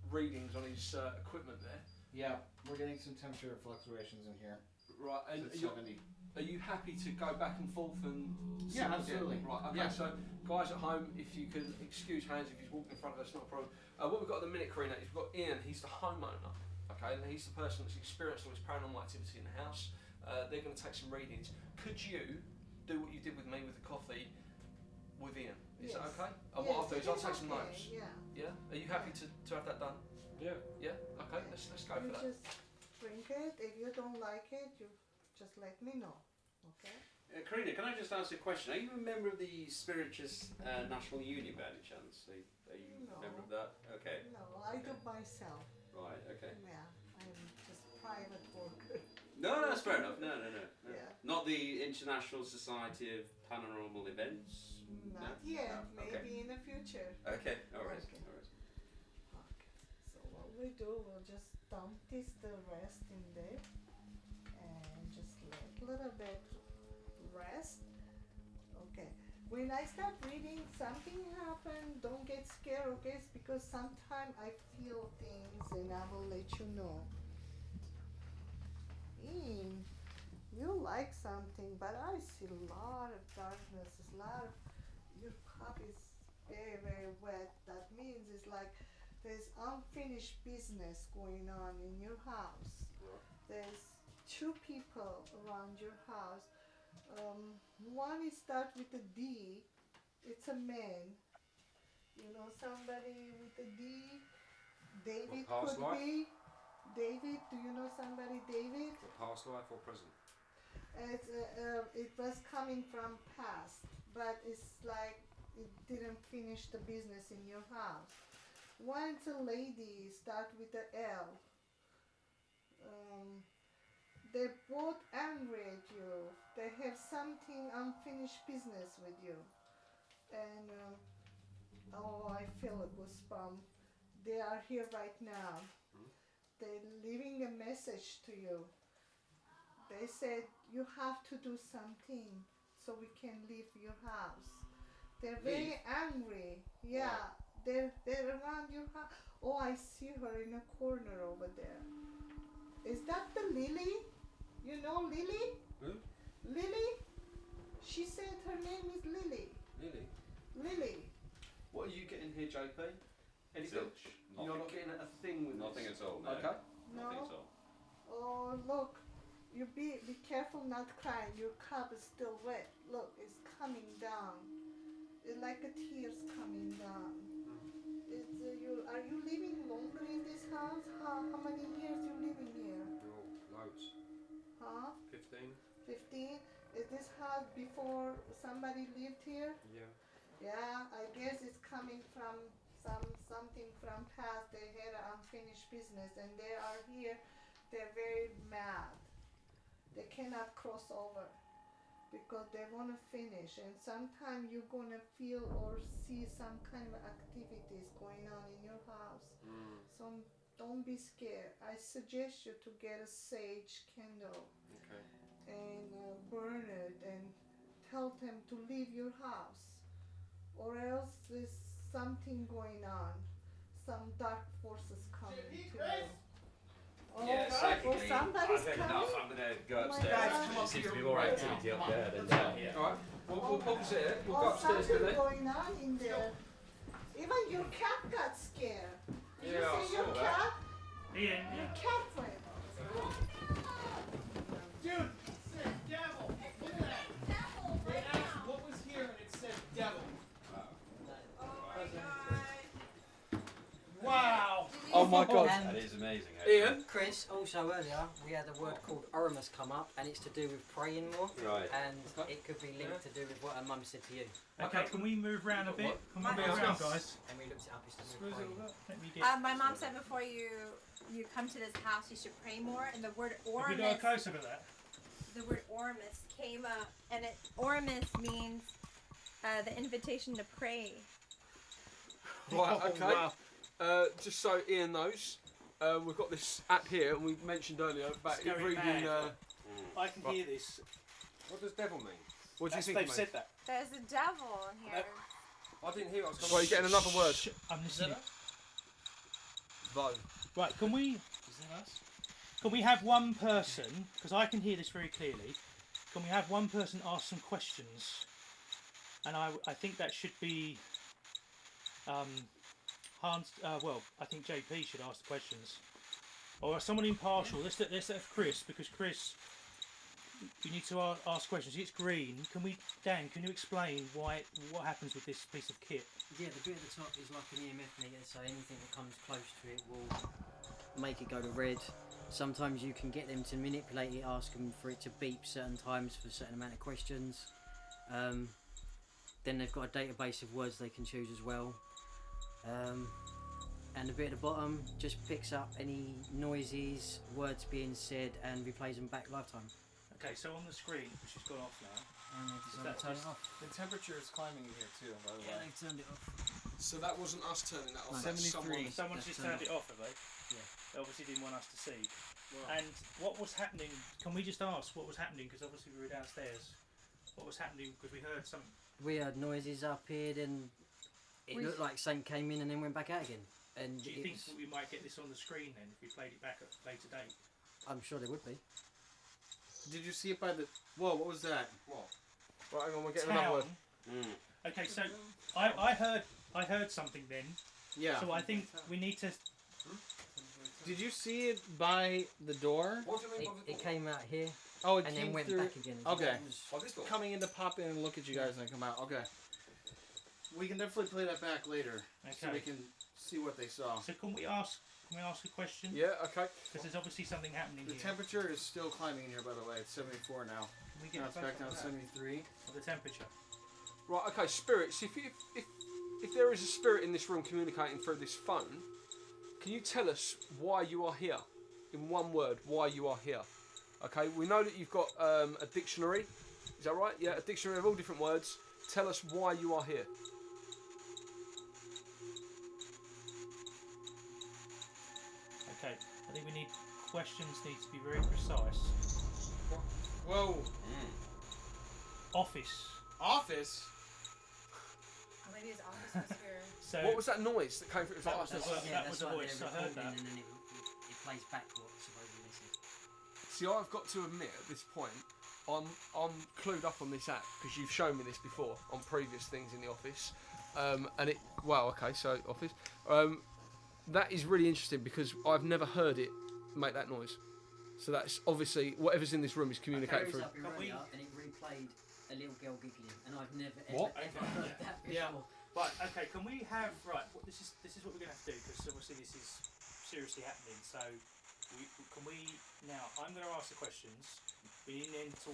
readings on his equipment there. Yeah, we're getting some temperature fluctuations in here. Right, and It's 70. are you happy to go back and forth and... Yeah, absolutely. Right, okay, so guys at home, if you can excuse Hans if he's walking in front of us, not a problem. What we've got at the minute, Karina, is we've got Ian, he's the homeowner, okay, and he's the person that's experienced all this paranormal activity in the house. They're going to take some readings. Could you do what you did with me with the coffee with Ian? Is that okay? And what I'll do is I'll take some notes. Yeah. Yeah? Are you happy to have that done? Yeah. Yeah? Okay, let's go for You that. just drink it. If you don't like it, you just let me know. Okay? Karina, can I just ask a question? Are you a member of the Spirituous National Union by any chance? Are you No. a member of that? Okay. No, I do myself. Right, okay. Yeah, I'm just private worker. No, that's fair enough. No. Yeah. Not the International Society of Paranormal Events? Not No? yet. No, okay. Maybe in the future. Okay, alright. Okay. So what we do, we'll just dump the rest in there and just let a little bit rest. Okay. When I start reading, something happened. Don't get scared, okay? It's because sometimes I feel things and I will let you know. You like something, but I see a lot of darkness. A lot of your cup is very, very wet. That means it's like there's unfinished business going on in your house. There's two people around your house. One is start with a D. It's a man. You know somebody with a D. David Past could life? be. David, do you know somebody, David? Past life or present? It was coming from past, but it's like it didn't finish the business in your house. Once a lady start with the L, they're both angry at you. They have something unfinished business with you, and I feel a goosebump. They are here right now. They're leaving a message to you. They said you have to do something so we can leave your house. They're very angry. Yeah, they're around your house. Oh, I see her in a corner over there. Is that the Lily? You know Lily? Who? Lily? She said her name is Lily. Really? Lily. What are you getting here, JP? Anything? Zilch. You're not Nothing. getting a thing with Nothing this? at all, no. Okay. Nothing No. at all. Oh, look. You be careful not crying. Your cup is still wet. Look, it's coming down. It's like a tears coming down. It's are you living longer in this house? How many years you living here? Oh, loads. Huh? 15? 15? Is this house before somebody lived here? Yeah. Yeah, I guess it's coming from something from past. They had an unfinished business and they are here. They're very mad. They cannot cross over because they want to finish, and sometimes you're going to feel or see some kind of activities going on in your house. So don't be scared. I suggest you to get a sage candle Okay. and burn it and tell them to leave your house, or else there's something going on. Some dark forces coming to you. Oh, Yeah, oh, psychically, somebody's I've had coming. enough. I'm going to go Oh my upstairs. God. There seems to be more activity up there than down here. Alright, we'll pause it. We'll go Oh, upstairs something today. going on in there. Even your cat got scared. Did Yeah, you I see your saw that. cat? Ian, Your cat went. Dude, it said devil. Look at that. They asked what was here and it said devil. Wow. Oh my god. That is amazing. Ian? Chris, also earlier we had a word called Oramus come up, and it's to do with praying more, Right. and it could be linked to do with what her mum said to you. okay, can we move round a bit? Can we What? move round, guys? And we looked it up, it's to do with praying. Let me get. My mom said before you come to this house, you should pray more. And the word Have we got a Oramus, close up of that? the word Oramus came up, and Oramus means the invitation to pray. Right, Oh, okay. wow. Just so Ian knows, we've got this app here, and we mentioned earlier about It's going reading. bad. I can hear this. What does devil mean? What do you think, They've mate? said that. There's a devil in here. I didn't hear what I was coming. Well, you're getting another word. I'm listening. Vo. Right, can we? Is that us? Can we have one person? Because I can hear this very clearly. Can we have one person ask some questions? And I think that should be. Hans. Well, I think JP should ask the questions, or someone impartial. Let's have Chris, because Chris, you need to ask questions. It's green. Dan? Can you explain what happens with this piece of kit? Yeah, the bit at the top is like an EMF meter, so anything that comes close to it will make it go to red. Sometimes you can get them to manipulate it, ask them for it to beep certain times for a certain amount of questions. Then they've got a database of words they can choose as well. And the bit at the bottom just picks up any noises, words being said, and replays them back lifetime. Okay, so on the screen, which has gone off now. That's turn it off. The temperature is climbing in here too, by the Yeah, way. they've turned it off. So that wasn't us turning that off. No. That's 73. Someone's That's just turned turned it off, have they? Yeah. They obviously didn't want us to see. And what was happening? Can we just ask what was happening? Because obviously we were downstairs. What was happening? Because we heard some. We heard noises up here, and it looked like something came in and then went back out again. And Do you it think was- that we might get this on the screen then if we played it back at a later date? I'm sure there would be. Did you see it by the? Whoa! What was that? What? Right, hang on, we're getting another word. Okay, so I heard something then. Yeah. So I think we need to. Did you see it by the door? What do you mean It, by the it came out here Oh, it and came then went through. back again. Okay. It was- Oh, this door. Coming in to pop in and look at you guys and come out. Okay. We can definitely play that back later, so Okay. we can see what they saw. So can we ask a question? Yeah, okay. Because there's obviously something happening The here. temperature is still climbing in here, by the way. It's 74 now. Can we get Now it's back down to 73. of the temperature. Right, okay, spirits. If there is a spirit in this room communicating through this phone, can you tell us why you are here? In one word, why you are here. Okay, we know that you've got a dictionary. Is that right? Yeah, a dictionary of all different words. Tell us why you are here. Okay, I think we need questions need to be very precise. Whoa! Office. Office? Maybe his office was here. So What was that noise that came through? It was That like, was the That's, voice. yeah, That that's was the why voice, they're I heard recording that. and then it plays back what supposedly they said. see, I've got to admit at this point, I'm clued up on this app because you've shown me this before on previous things in the office, and it. Wow. Okay, so office. That is really interesting because I've never heard it make that noise. So that's obviously whatever's in this room is communicating through. Up Can we- earlier and it replayed a little girl giggling, and I've never What? ever heard that before. Yeah. Right. Okay. Can we have This is what we're going to have to do because obviously this is seriously happening. So can we now? I'm going to ask the questions. We need then to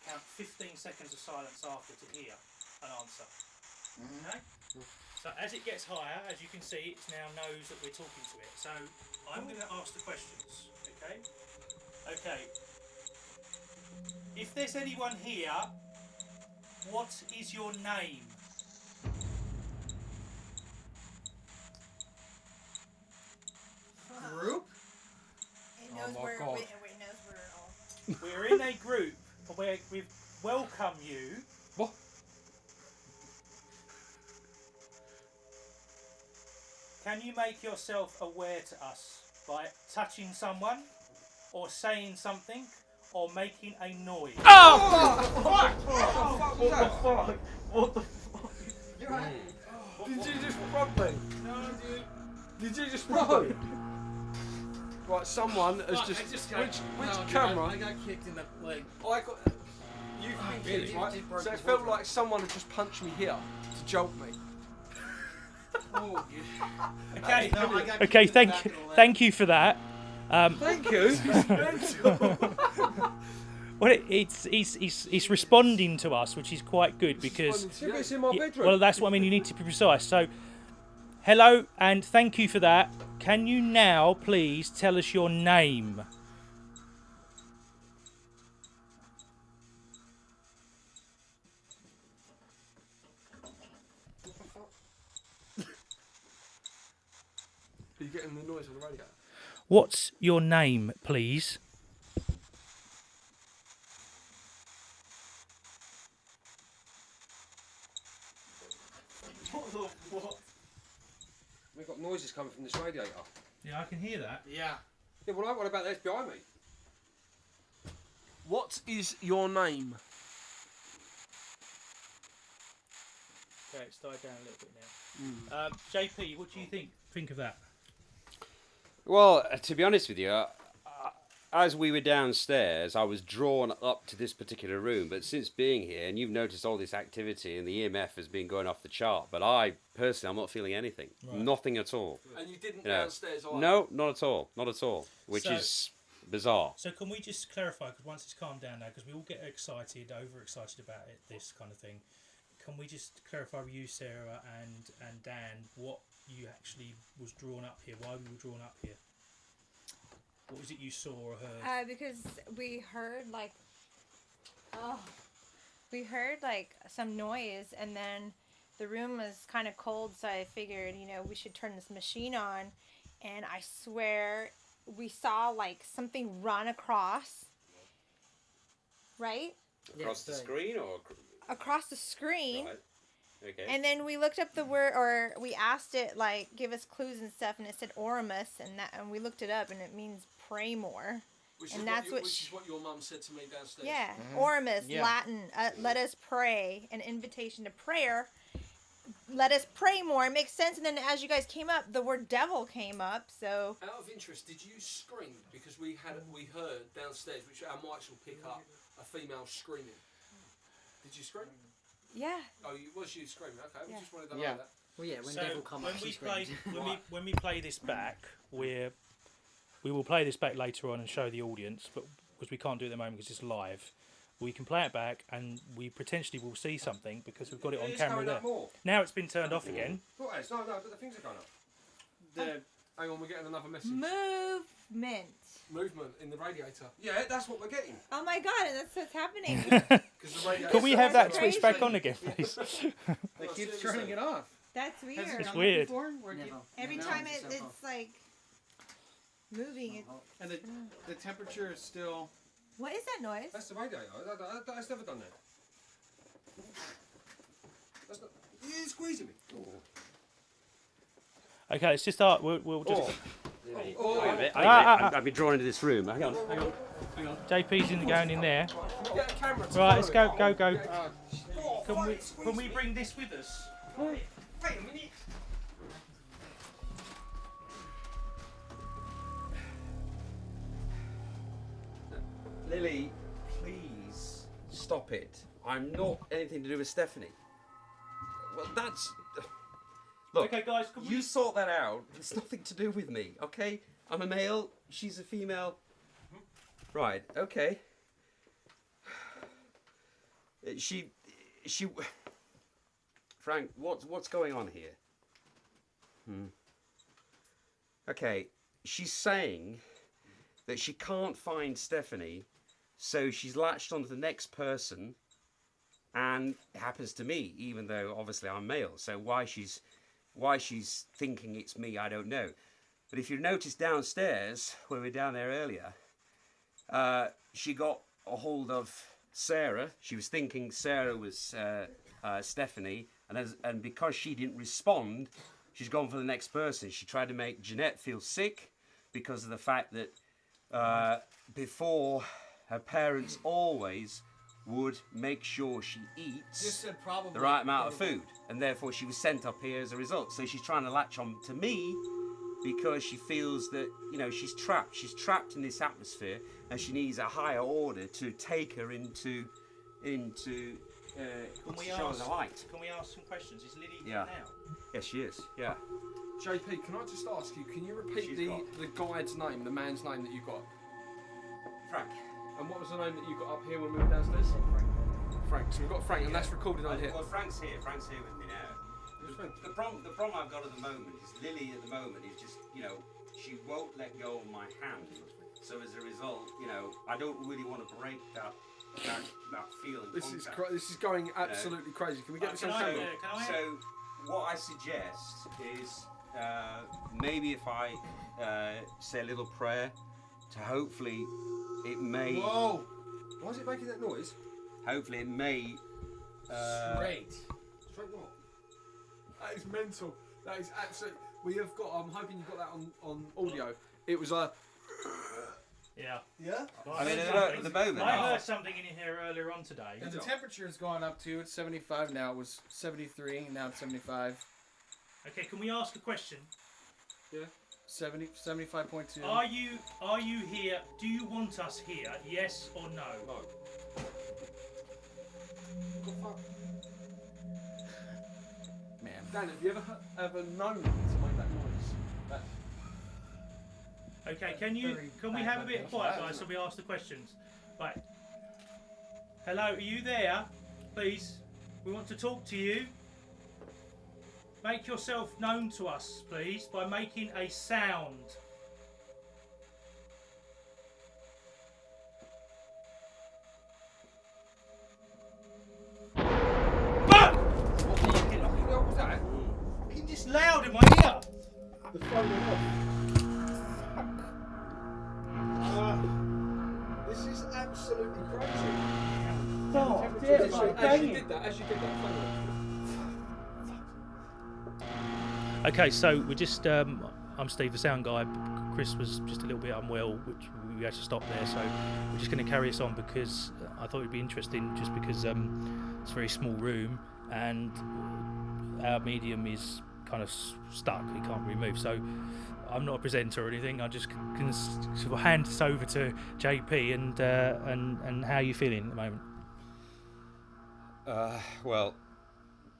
count 15 seconds of silence after to hear an answer. Okay. So as it gets higher, as you can see, it now knows that we're talking to it. So I'm going to ask the questions. Okay. Okay. If there's anyone here, what is your name? Group? It knows my where God. it knows we're all. We're in a group where we've welcomed you. What? Can you make yourself aware to us by touching someone, or saying something, or making a noise? What the fuck? Did you just rob me? No, dude. Did you just rob me? Right, someone has Fuck, just. I just got, which no, dude, camera? I got kicked in the leg. I got. You think it is, right? So it felt like someone had just punched me here to jolt me. Oh, Okay. No, I got Okay. kicked in the back of the leg. Thank you for that. Thank you. Well, it's responding to us, which is quite good because. It's in my bedroom. Well, that's what I mean. You need to be precise. So, hello and thank you for that. Can you now please tell us your name? Are you getting the noise on the radio? What's your name, please? What? We've got noises coming from this radiator. Yeah, I can hear that. Yeah. Yeah, well, what about this behind me? What is your name? Okay, it's died down a little bit now. JP, what do you think of that? Well, to be honest with you, as we were downstairs, I was drawn up to this particular room. But since being here, and you've noticed all this activity, and the EMF has been going off the chart. But I personally, I'm not feeling anything. Right. Nothing at all. And you didn't You know, downstairs either? No, not at all. Not at all. Which So- is bizarre. So can we just clarify, because once it's calmed down now, because we all get excited, overexcited about it, this kind of thing. Can we just clarify with you, Sarah and Dan, what you actually was drawn up here? Why we were drawn up here? What was it you saw or heard? Because we heard like some noise, and then the room was kind of cold, so I figured, we should turn this machine on, and I swear we saw like something run across, right? Across the screen or Across the screen. right? Okay. And then we looked up the word, or we asked it, like, give us clues and stuff, and it said Oramus, and we looked it up, and it means pray more. Which And is that's which what is what your mum said to me downstairs. Yeah, Oramus, Yeah. Latin, let us pray, an invitation to prayer. Let us pray more. It makes sense. And then as you guys came up, the word devil came up, so... Out of interest, did you scream? Because we heard downstairs, which our mics will pick up, a female screaming. Did you scream? Yeah. Oh, was you screaming? Okay, Yeah. we just wanted to know Yeah. that. Well, yeah, when So devil come when up, we she play screamed. when we play this back, we will play this back later on and show the audience, but because we can't do it at the moment because it's live, we can play it back and we potentially will see something because we've got it on It's camera going there. up more. Now it's been turned off again. What else? No, but the things are going up. Hang on, we're getting another message. Movement. Movement in the radiator. Yeah, that's what we're getting. Oh my god, and that's what's happening. Because the radiator. Can we have that That's switch back on again, please? They keep turning it off. That's weird. It's weird. Never. Every No, time it's it's like moving. And the temperature is still. What is that noise? That's the radiator. That's never done that. That's not. You're squeezing me. Okay, let's just start. We'll just. I've been drawn into this room. Hang on. JP's going in there. Get a camera to Right, let's follow go. it. Can we bring this with us? Wait a minute. Lily, please stop it. I'm not anything to do with Stephanie. Well, that's. Look, Okay, guys, can we? you sort that out. It's nothing to do with me, okay? I'm a male. She's a female. Right. Okay. She. Frank, what's going on here? Okay, she's saying that she can't find Stephanie, so she's latched onto the next person, and it happens to me, even though obviously I'm male. So why she's thinking it's me, I don't know. But if you notice downstairs, when we were down there earlier, she got a hold of Sarah. She was thinking Sarah was Stephanie, and because she didn't respond, she's gone for the next person. She tried to make Jeanette feel sick because of the fact that before, her parents always would make sure she eats Just said probably. the right amount of food, and therefore she was sent up here as a result. So she's trying to latch on to me because she feels that, she's trapped. She's trapped in this atmosphere, and she needs a higher order to take her into Can we show her ask? the light. Can we ask some questions? Is Lily Yeah. here now? Yes, she is. Yeah. JP, can I just ask you, can you repeat She's the got- guide's name, the man's name that you got? Frank. And what was the name that you got up here when we were downstairs? Frank. So we've got Frank, and that's recorded on here. Well, Frank's here. Frank's here with me now. The problem I've got at the moment is Lily at the moment is just, she won't let go of my hand. So as a result, I don't really want to break that feeling. This is going absolutely crazy. Can we get this on camera? So what I suggest is maybe if I say a little prayer to hopefully it may. Whoa! Why is it making that noise? Hopefully it may. Straight. Straight what? That is mental. That is absolutely. We have got. I'm hoping you got that on audio. It was a. Yeah. Yeah? Well, I mean, heard at something. the moment, I heard something in here earlier on today. And the temperature's gone up too. It's 75 now. It was 73. Now it's 75. Okay, can we ask a question? Yeah. 75.2. Are you here? Do you want us here? Yes or no? No. Man. Dan, have you ever known to make that noise? That, Okay, Very can we bad have a bit of quiet, idea. guys, so we ask the questions? Right. Hello, are you there? Please, we want to talk to you. Make yourself known to us, please, by making a sound. Fuck! What was that? Fucking just loud in my ear. the phone went off. This is absolutely crazy. Oh, As you did that, phone went off. Okay, so we're just, I'm Steve, the sound guy. Chris was just a little bit unwell, which we actually stopped there. So we're just going to carry this on because I thought it'd be interesting, just because it's a very small room and our medium is kind of stuck. He can't really move. So I'm not a presenter or anything. I just can sort of hand this over to JP and how are you feeling at the moment? Well,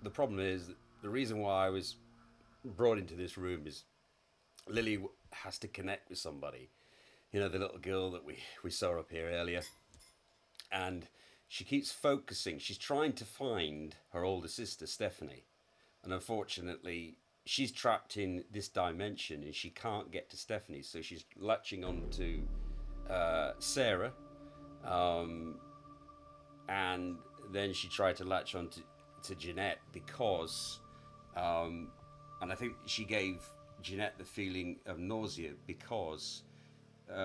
the problem is that the reason why I was brought into this room is Lily has to connect with somebody. You know, the little girl that we saw up here earlier. And she keeps focusing. She's trying to find her older sister, Stephanie. And unfortunately, she's trapped in this dimension and she can't get to Stephanie. So she's latching on to Sarah. And then she tried to latch on to Jeanette because... and I think she gave Jeanette the feeling of nausea because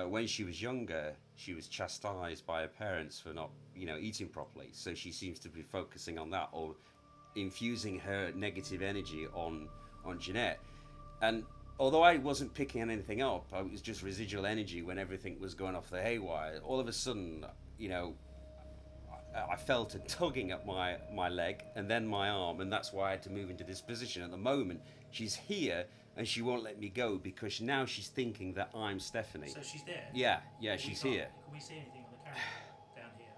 when she was younger, she was chastised by her parents for not, eating properly. So she seems to be focusing on that or infusing her negative energy on Jeanette. And although I wasn't picking anything up, it was just residual energy when everything was going off the haywire. All of a sudden, I felt a tugging at my leg and then my arm, and that's why I had to move into this position. At the moment, she's here and she won't let me go because now she's thinking that I'm Stephanie. So she's there? Yeah, she's here. Can we see anything on the camera down here?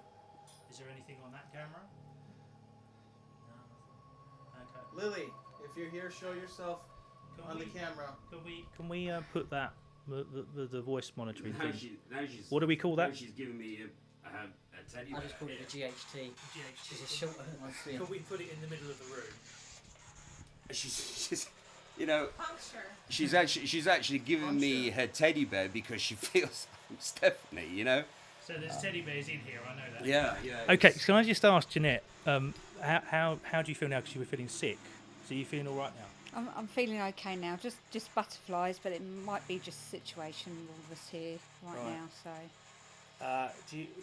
Is there anything on that camera? No. Okay. Lily, if you're here, show yourself on the camera. Can we put that the voice monitoring Now thing? she's, What do we call that? Now she's giving me a teddy I bear. just call it a GHT. She's a short. Can we put it in the middle of the room? She's Puncture. she's actually giving me her teddy bear because she feels I'm Stephanie, So there's teddy bears in here, I know that. Yeah. Okay, so can I just ask Jeanette, how do you feel now? Because you were feeling sick. So you feeling all right now? I'm feeling okay now. Just butterflies, but it might be just a situation with all of us here right now. So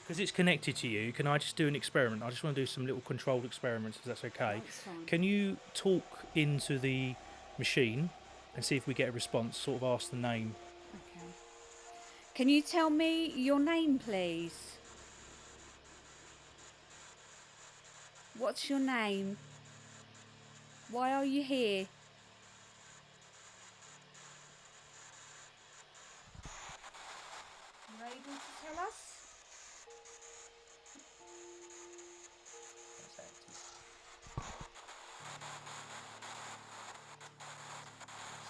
Because it's connected to you, can I just do an experiment? I just want to do some little controlled experiments, if that's okay. that's fine. Can you talk into the machine and see if we get a response? Sort of ask the name. Okay. Can you tell me your name, please? What's your name? Why are you here? You're able to tell us?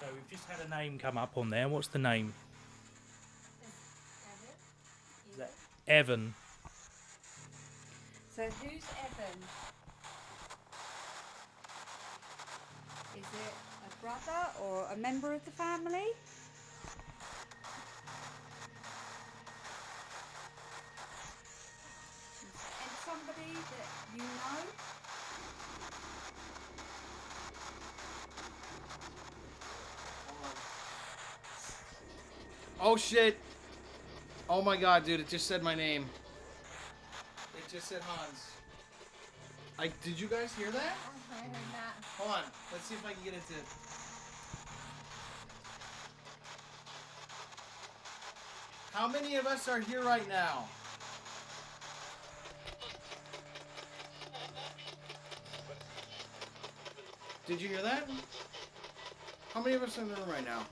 So we've just had a name come up on there. What's the name? Is that Evan? So who's Evan? Is it a brother or a member of the family? And somebody that you know? Oh shit! Oh my god, dude! It just said my name. It just said Hans. Did you guys hear that? I heard that. Hold on. Let's see if I can get it to. How many of us are here right now? Did you hear that? How many of us are in the room right now?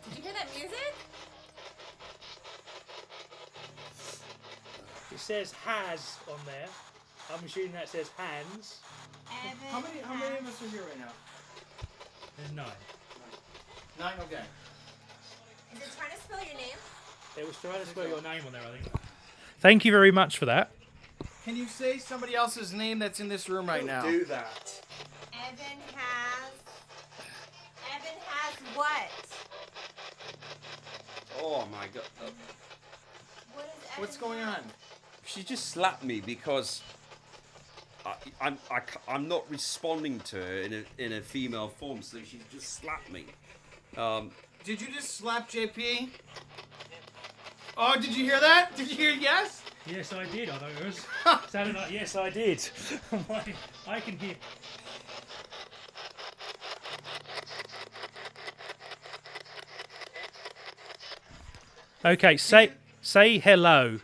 Did you hear that music? It says has on there. I'm assuming that says hands. Evan How many of us are here right now? There's 9. 9, okay. Is it trying to spell your name? It was trying to spell your name on there, I think. Thank you very much for that. Can you say somebody else's name that's in this room right now? Do that. Evan has what? Oh my god. What is Evan What's going on? She just slapped me because I'm not responding to her in a female form, so she just slapped me. Did you just slap JP? Oh, did you hear that? Did you hear yes? Yes, I did. I thought it was. Sounded like yes, I did. I can hear. Okay, say hello.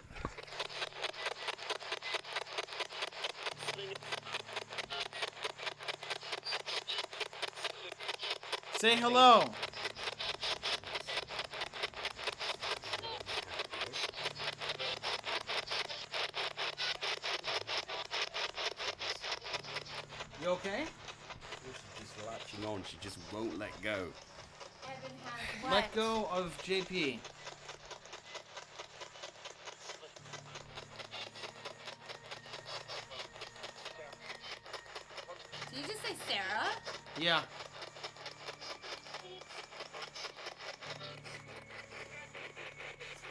Say hello. You okay? She's just latching on. She just won't let go. Evan has what? Let go of JP. Did you just say Sarah? Yeah.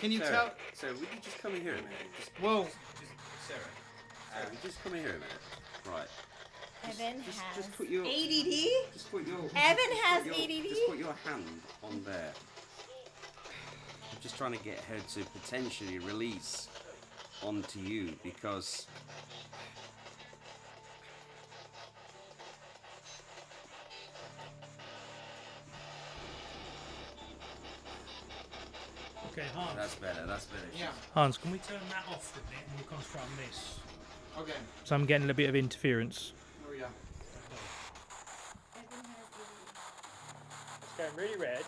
Can you tell? Sarah, would you just come in here a minute? Whoa. Sarah, would you just come in here a minute? Right. Evan has Just put your. ADD? Just put your. Evan just has put your- ADD? Just put your hand on there. I'm just trying to get her to potentially release onto you because. Okay, Hans. That's better. Yeah. Hans, can we? Turn that off for a minute and we'll concentrate on this. Okay. So I'm getting a bit of interference. Here we go. It's going really red.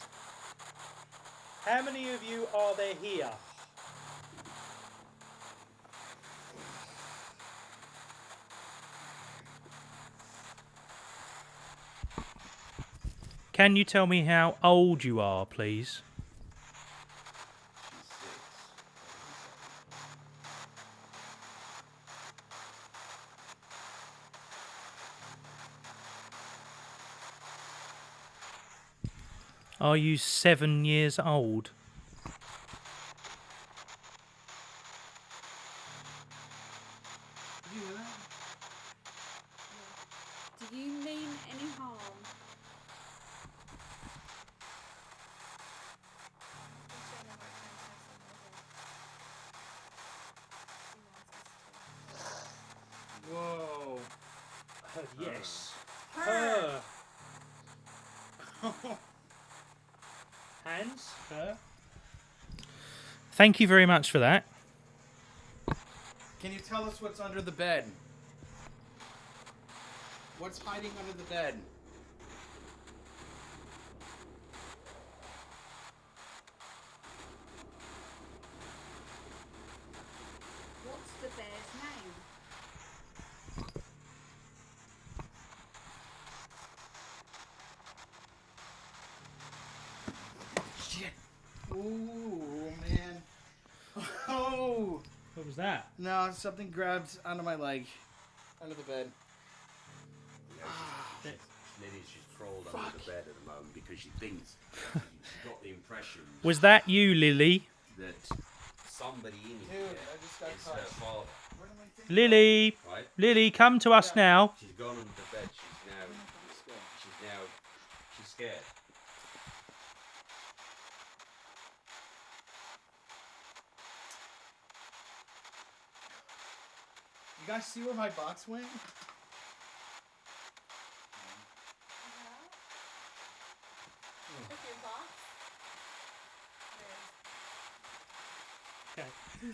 How many of you are there here? Can you tell me how old you are, please? Are you 7 years old? Did you hear that? Do you mean any harm? Whoa. Yes. Her. Hands. Her. Thank you very much for that. Can you tell us what's under the bed? What's hiding under the bed? What's the bear's name? Shit. Ooh, man. Oh. What was that? No, something grabbed onto my leg. Under the bed. Lily's just crawled under the bed at the moment because she thinks she's got the impression Was that you, Lily? that somebody in Dude, here I just got is her touched. father. Where did my thing Lily, Right? Lily, come to us now. She's gone under the bed. She's scared. guys see where my box went?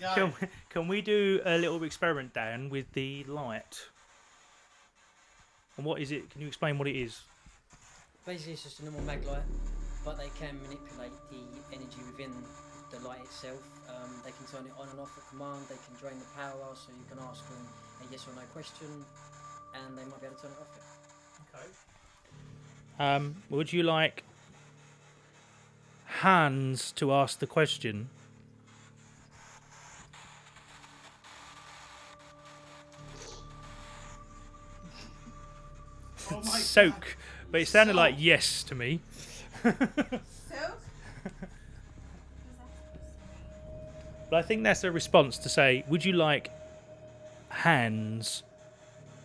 Got Can, it. can we do a little experiment, Dan, with the light? And what is it? Can you explain what it is? Basically, it's just a normal mag light, but they can manipulate the energy within the light itself. They can turn it on and off at command. They can drain the power, so you can ask them a yes or no question, and they might be able to turn it off. Okay. Would you like Hans to ask the question? Oh my Soak. But it sounded like yes to me. But I think that's a response to say, would you like Hans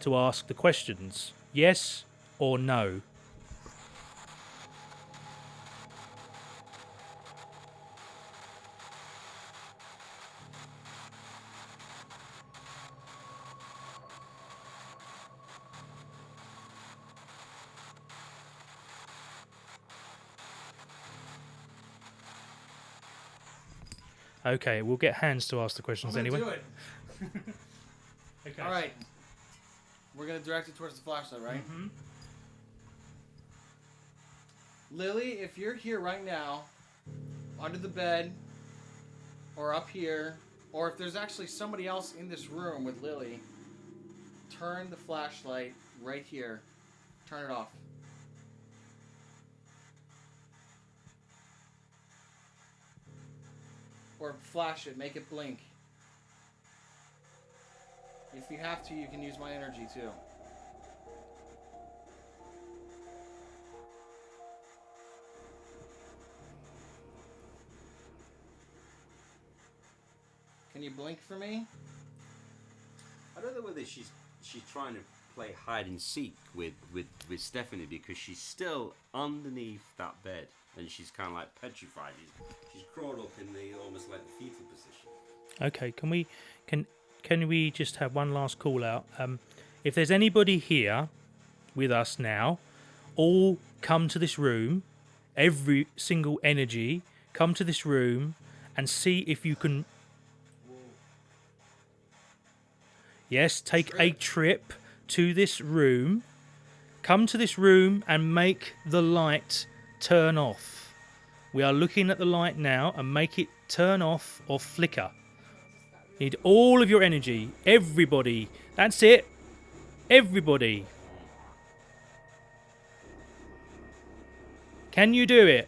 to ask the questions? Yes or no? Okay, we'll get Hans to ask the questions I'm gonna anyway. do it. Okay. All right. We're gonna direct it towards the flashlight, right? Mm-hmm. Lily, if you're here right now, under the bed, or up here, or if there's actually somebody else in this room with Lily, turn the flashlight right here. Turn it off. Or flash it, make it blink. If you have to, you can use my energy too. Can you blink for me? I don't know whether she's trying to play hide and seek with Stephanie, because she's still underneath that bed and she's kind of like petrified. She's crawled up in the almost like the fetal position. Okay, can we just have one last call out? If there's anybody here with us now, all come to this room. Every single energy, come to this room and see if you can. Yes, take a trip to this room. Come to this room and make the light turn off. We are looking at the light now and make it turn off or flicker. Need all of your energy. Everybody. That's it. Everybody. Can you do it?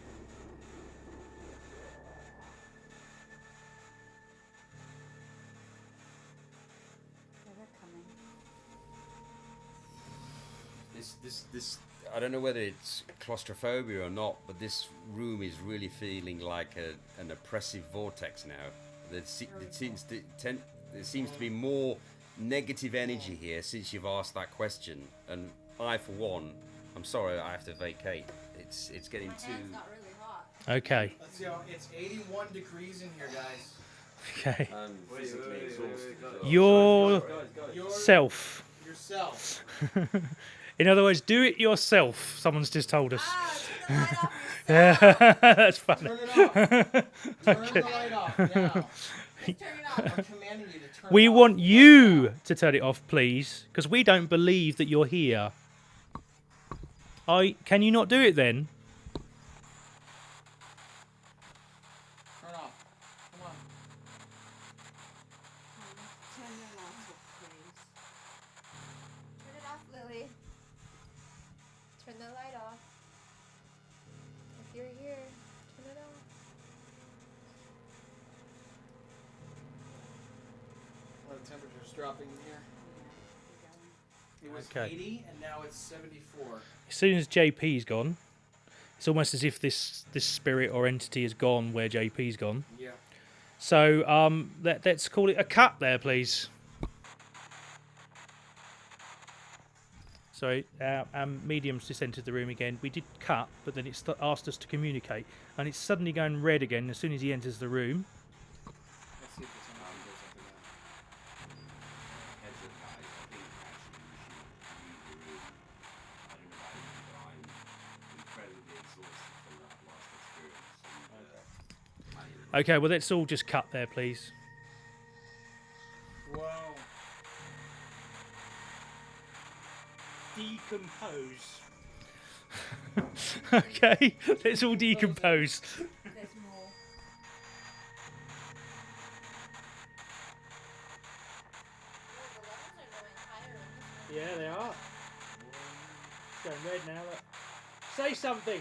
This I don't know whether it's claustrophobia or not, but this room is really feeling like an oppressive vortex now. There seems to be more negative energy here since you've asked that question, and I, for one, I'm sorry, I have to vacate. It's getting too. Okay. Let's see. It's 81 degrees in here, guys. Okay. I'm physically exhausted. Yourself. Yourself. In other words, do it yourself. Someone's just told us. Yeah. That's funny. Turn it off. Turn the light off now. Turn it off. I'm commanding you to turn We it off. want you to turn it off, please, because we don't believe that you're here. Can you not do it then? Turn off. Come on. Turn your light off, please. Turn it off, Lily. Turn the light off. If you're here, turn it off. Well, the temperature's dropping here. It was Okay. 80 and now it's 74. As soon as JP's gone, it's almost as if this spirit or entity has gone where JP's gone. Yeah. So let's call it a cut there, please. Sorry, our medium's just entered the room again. We did cut, but then it asked us to communicate, and it's suddenly going red again as soon as he enters the room. Let's see if there's anything that goes up Okay, well, let's all just cut there, please. Wow. Decompose. Okay, let's all decompose. There's more. Yeah, they are. It's going red now, look. Say something.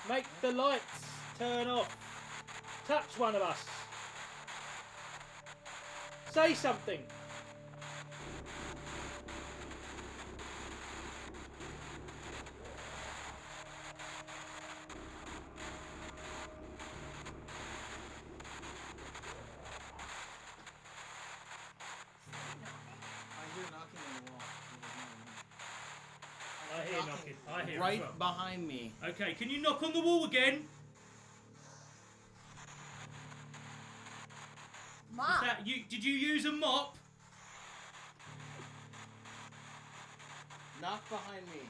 Make the lights turn off. Touch one of us. Say something. I hear knocking on the wall. I hear knocking. I hear Right as well. behind me. Okay, can you knock on the wall again? Mom. Did you use a mop? Knock behind me.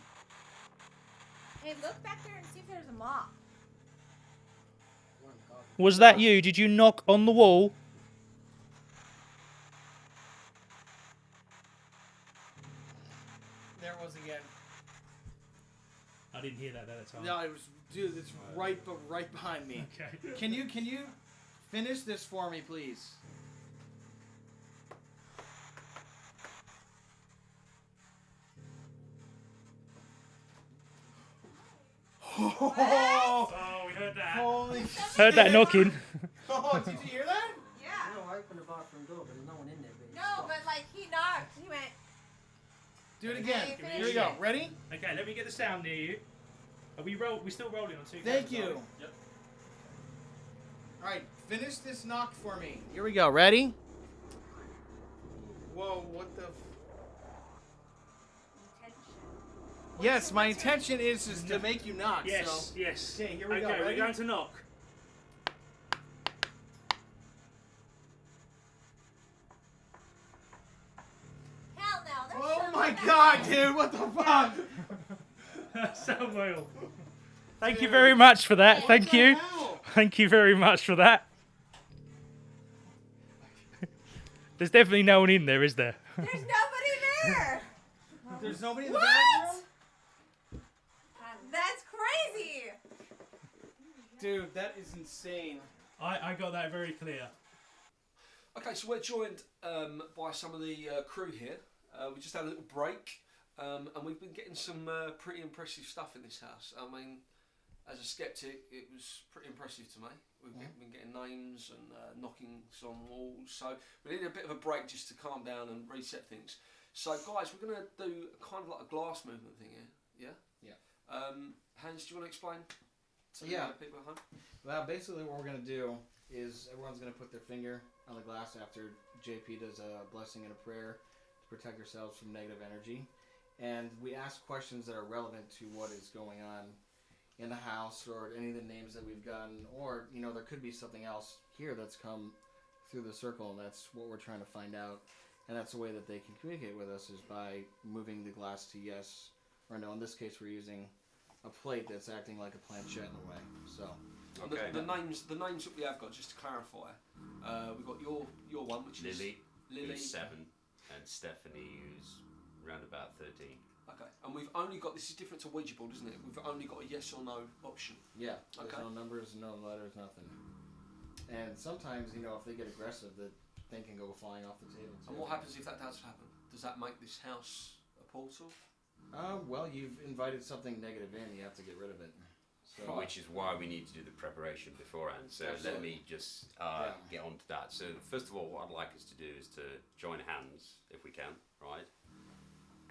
Hey, look back there and see if there's a mop. Was that you? Did you knock on the wall? There it was again. I didn't hear that at the time. No, it was, dude. It's right behind me. Okay. Can you finish this for me, please? Oh, we heard that. Holy Heard that knocking. Oh, did you hear that? Yeah. No, I opened the bathroom door, but there's no one in there. But No, but like he knocked. He went. Do it again. Okay, Here we go. finish it. Ready? Okay, let me get the sound near you. Are we still rolling on two Thank cameras, you. are we? Yep. All right, finish this knock for me. Here we go. Ready? Whoa! What the? Yes, my intention is to make you knock. Yes, So. yes. Okay, here we go. Okay, we're Ready? going to knock. Hell no. There's Oh someone my back God, there. dude! What the fuck? Samuel. Thank you very much for that. Thank you. Hell? Thank you very much for that. There's definitely no one in there, is there? There's nobody there. There's nobody in the What? bathroom? That's crazy. Dude, that is insane. I got that very clear. Okay, so we're joined by some of the crew here. We just had a little break, and we've been getting some pretty impressive stuff in this house. I mean, as a skeptic, it was pretty impressive to me. We've been getting names and knockings on walls, so we needed a bit of a break just to calm down and reset things. So, guys, we're going to do kind of like a glass movement thing here, yeah? Yeah. Hans, do you want to explain to the people at home? Well, basically what we're going to do is everyone's going to put their finger on the glass after JP does a blessing and a prayer to protect yourselves from negative energy. And we ask questions that are relevant to what is going on in the house or any of the names that we've gotten. Or, you know, there could be something else here that's come through the circle, and that's what we're trying to find out. And that's the way that they can communicate with us is by moving the glass to yes or no. In this case, we're using a plate that's acting like a planchette in a way. So... Okay. The names that we have got, just to clarify, we've got your one, which Lily, is Lily, who's 7, and Stephanie, who's round about 13. Okay, and we've only got, this is different to Ouija board, isn't it? We've only got a yes or no option. Yeah, there's Okay. no numbers, no letters, nothing. And sometimes, you know, if they get aggressive, the thing can go flying off the table. And what happens if that does happen? Does that make this house a portal? Well, you've invited something negative in, you have to get rid of it. So, Which is why we need to do the preparation beforehand. So let me just get on to that. So first of all, what I'd like us to do is to join hands, if we can, right?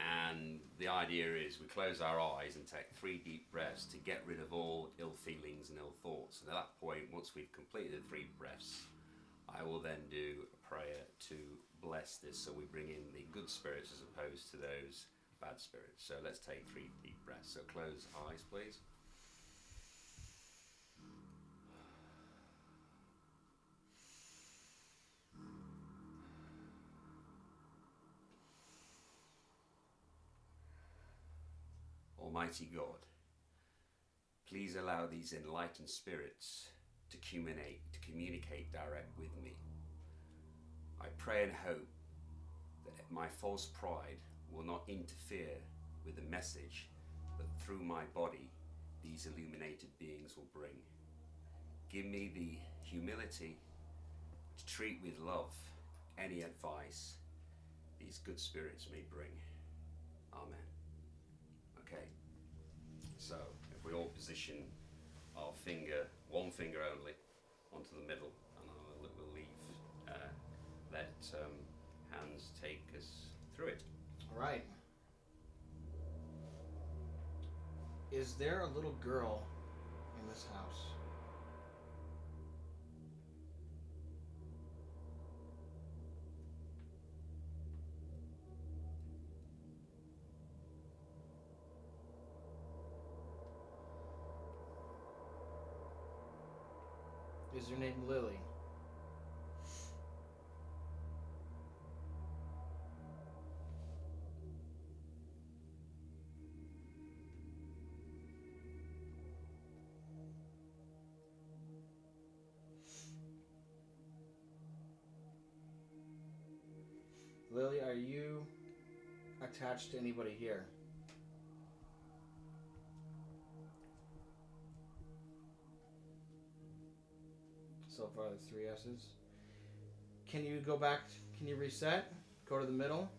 And the idea is we close our eyes and take 3 deep breaths to get rid of all ill feelings and ill thoughts. And at that point, once we've completed the 3 breaths, I will then do a prayer to bless this, so we bring in the good spirits as opposed to those bad spirits. So let's take 3 deep breaths. So close eyes, please. Almighty God, Please allow these enlightened spirits to communicate direct with me. I pray and hope that my false pride will not interfere with the message that through my body these illuminated beings will bring. Give me the humility to treat with love any advice these good spirits may bring. Amen. Okay, so if we all position our finger, one finger only, onto the middle, and we'll leave, let hands take us through it. All right. Is there a little girl in this house? Is her name Lily? Lily, are you attached to anybody here? So far, there's 3 S's. Can you go back? Can you reset? Go to the middle.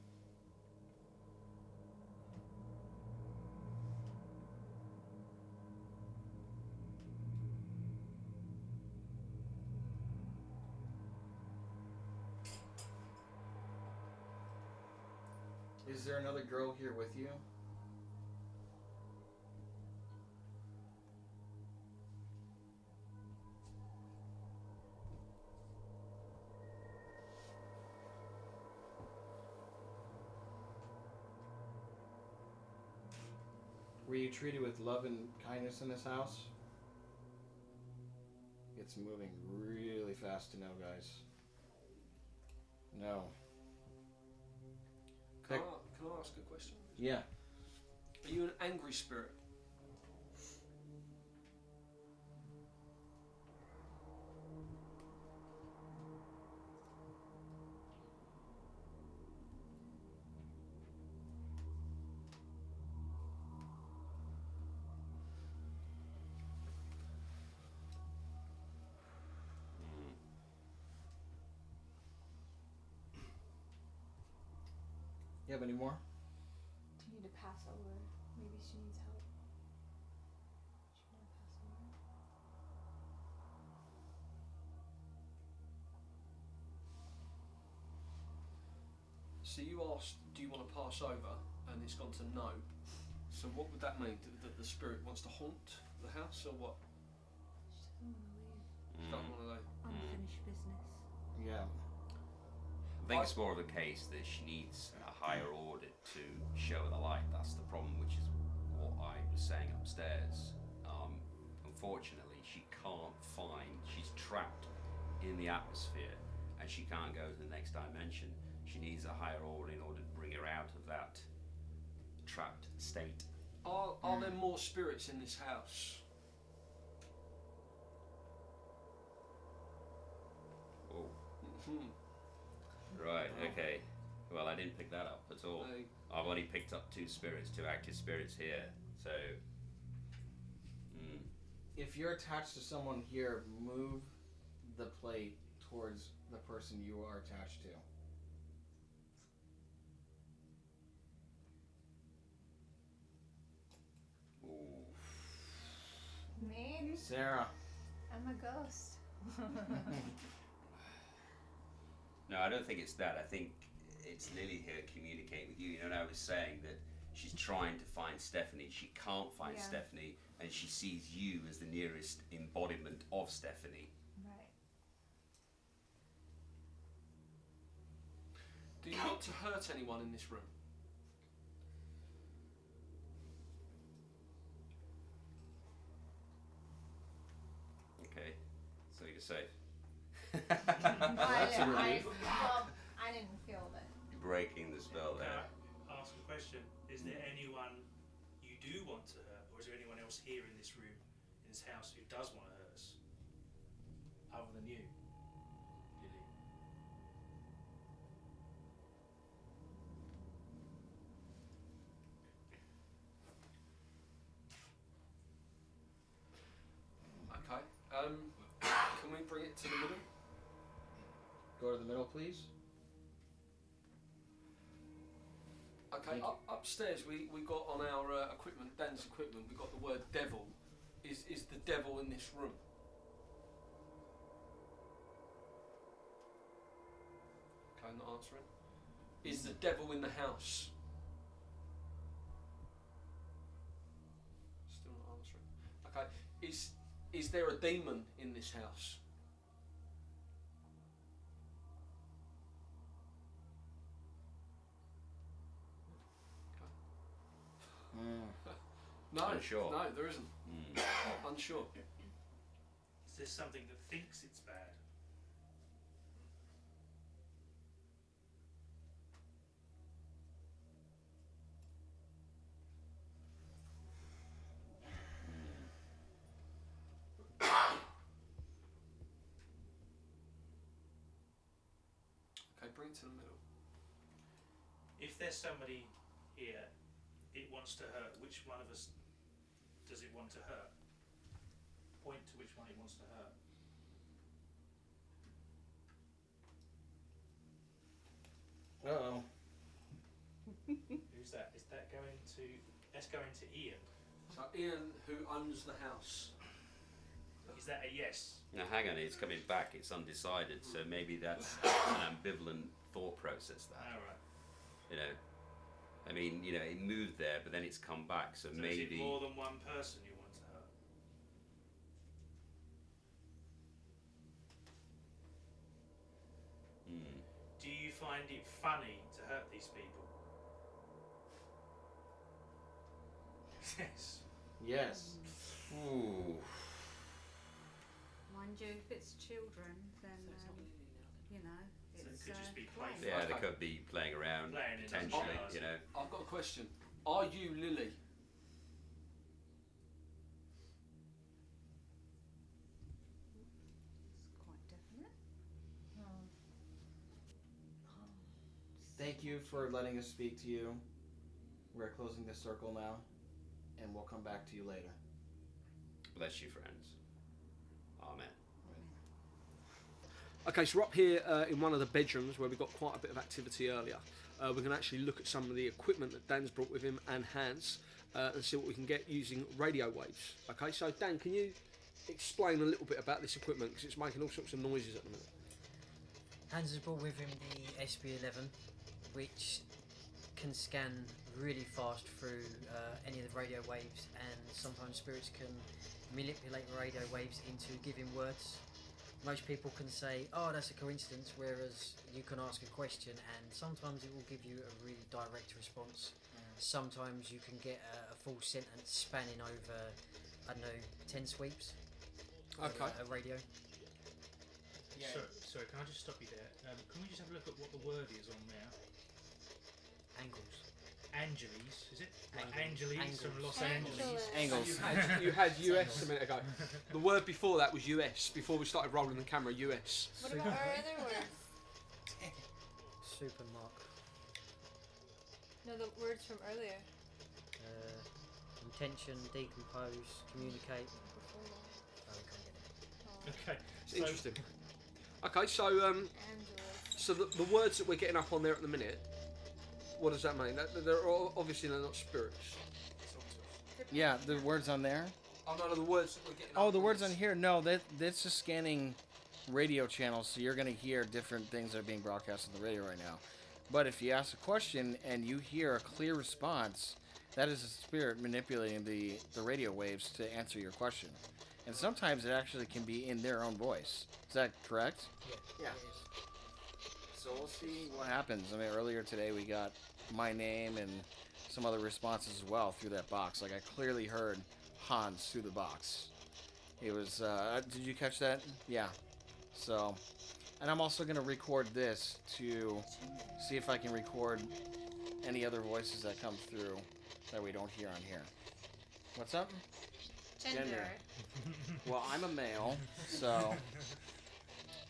Is there another girl here with you? Were you treated with love and kindness in this house? It's moving really fast to no, guys. No. Can I ask a question? Yeah. Are you an angry spirit? You have any more? Do you need to pass over? Maybe she needs help. She want to pass over? So you asked, do you want to pass over? And it's gone to no. So what would that mean? That the spirit wants to haunt the house, or what? She doesn't want to leave. Don't want to know. Unfinished business. Yeah. I think it's more of a case that she needs a higher order to show her the light. That's the problem, which is what I was saying upstairs. Unfortunately, she can't find, she's trapped in the atmosphere and she can't go to the next dimension. She needs a higher order in order to bring her out of that trapped state. Are there more spirits in this house? Oh. Right, okay. Well, I didn't pick that up at all. I've only picked up 2 spirits, 2 active spirits here. So, If you're attached to someone here, move the plate towards the person you are attached to. Me? Sarah. I'm a ghost. no, I don't think it's that. I think it's Lily here communicating with you. You know, I was saying that she's trying to find Stephanie. She can't find Stephanie, and she sees you as the nearest embodiment of Stephanie. Right. Do you want to hurt anyone in this room? Okay, so you're safe. That's a relief. I didn't feel that. You're breaking the spell Can there. I ask a question? Is there anyone you do want to hurt, or is there anyone else here in this room this house who does want to hurt us, other than you, Lily? Okay. Can we bring it to the middle? Go to the middle, please. Okay. Upstairs, we got on our equipment, Dan's equipment, we got the word devil. Is the devil in this room? Okay, not answering. Is the devil in the house? Still not answering. Okay. Is there a demon in this house? No, Unsure. no, there isn't. Unsure. Is there something that thinks it's bad? Okay, bring it to the middle. If there's somebody here, it wants to hurt, which one of us does it want to hurt? Point to which one it wants to hurt. Uh-oh. Who's that? Is that going to... That's going to Ian. So Ian, who owns the house. Is that a yes? Now hang on, it's coming back. It's undecided, so maybe that's an ambivalent thought process. That Alright. you know, I mean, you know, it moved there, but then it's come back. So, So maybe is it more than one person you want to hurt? Do you find it funny to hurt these people? Yes. Yes. Ooh. Mind you, if it's children, then you know, So it it's could just be play. playful. yeah, they could be playing around Playing it, potentially. doesn't You know, I've got a question. Are you Lily? It's quite definite. Thank you for letting us speak to you. We're closing this circle now, and we'll come back to you later. bless you, friends. Amen. Okay, so we're up here in one of the bedrooms where we got quite a bit of activity earlier. We can actually look at some of the equipment that Dan's brought with him and has and see what we can get using radio waves. Okay, so Dan, can you explain a little bit about this equipment because it's making all sorts of noises at the minute? Hans has brought with him the SB11, which can scan really fast through any of the radio waves, and sometimes spirits can manipulate the radio waves into giving words. Most people can say, oh, that's a coincidence, whereas you can ask a question and sometimes it will give you a really direct response. Sometimes you can get a full sentence spanning over, I don't know, 10 sweeps. Okay. A radio. Yeah. Sorry, can I just stop you there? Can we just have a look at what the word is on there? Angles. Angeles, is it? Like Angles. Angeles from Los Angles. Angeles. Angles. You had US a minute ago. The word before that was US. Before we started rolling the camera, US. What about our other words? Supermark. No, the words from earlier. Intention, decompose, communicate. Before that. Oh, we can't get it. Oh, Okay, It's interesting. Okay, so Angeles. so the words that we're getting up on there at the minute, what does that mean? They're obviously they're not spirits. Yeah, the words on there. Oh no, the words that we're getting. Oh, up the words on this. here. No, that's just scanning radio channels, so you're going to hear different things that are being broadcast on the radio right now. But if you ask a question and you hear a clear response, that is a spirit manipulating the radio waves to answer your question. And sometimes it actually can be in their own voice. Is that correct? Yeah. Yeah. It is. So we'll see what happens. I mean, earlier today we got my name and some other responses as well through that box. Like I clearly heard Hans through the box. It was, did you catch that? Yeah. So, and I'm also going to record this to see if I can record any other voices that come through that we don't hear on here. What's up? Gender. Well, I'm a male, so.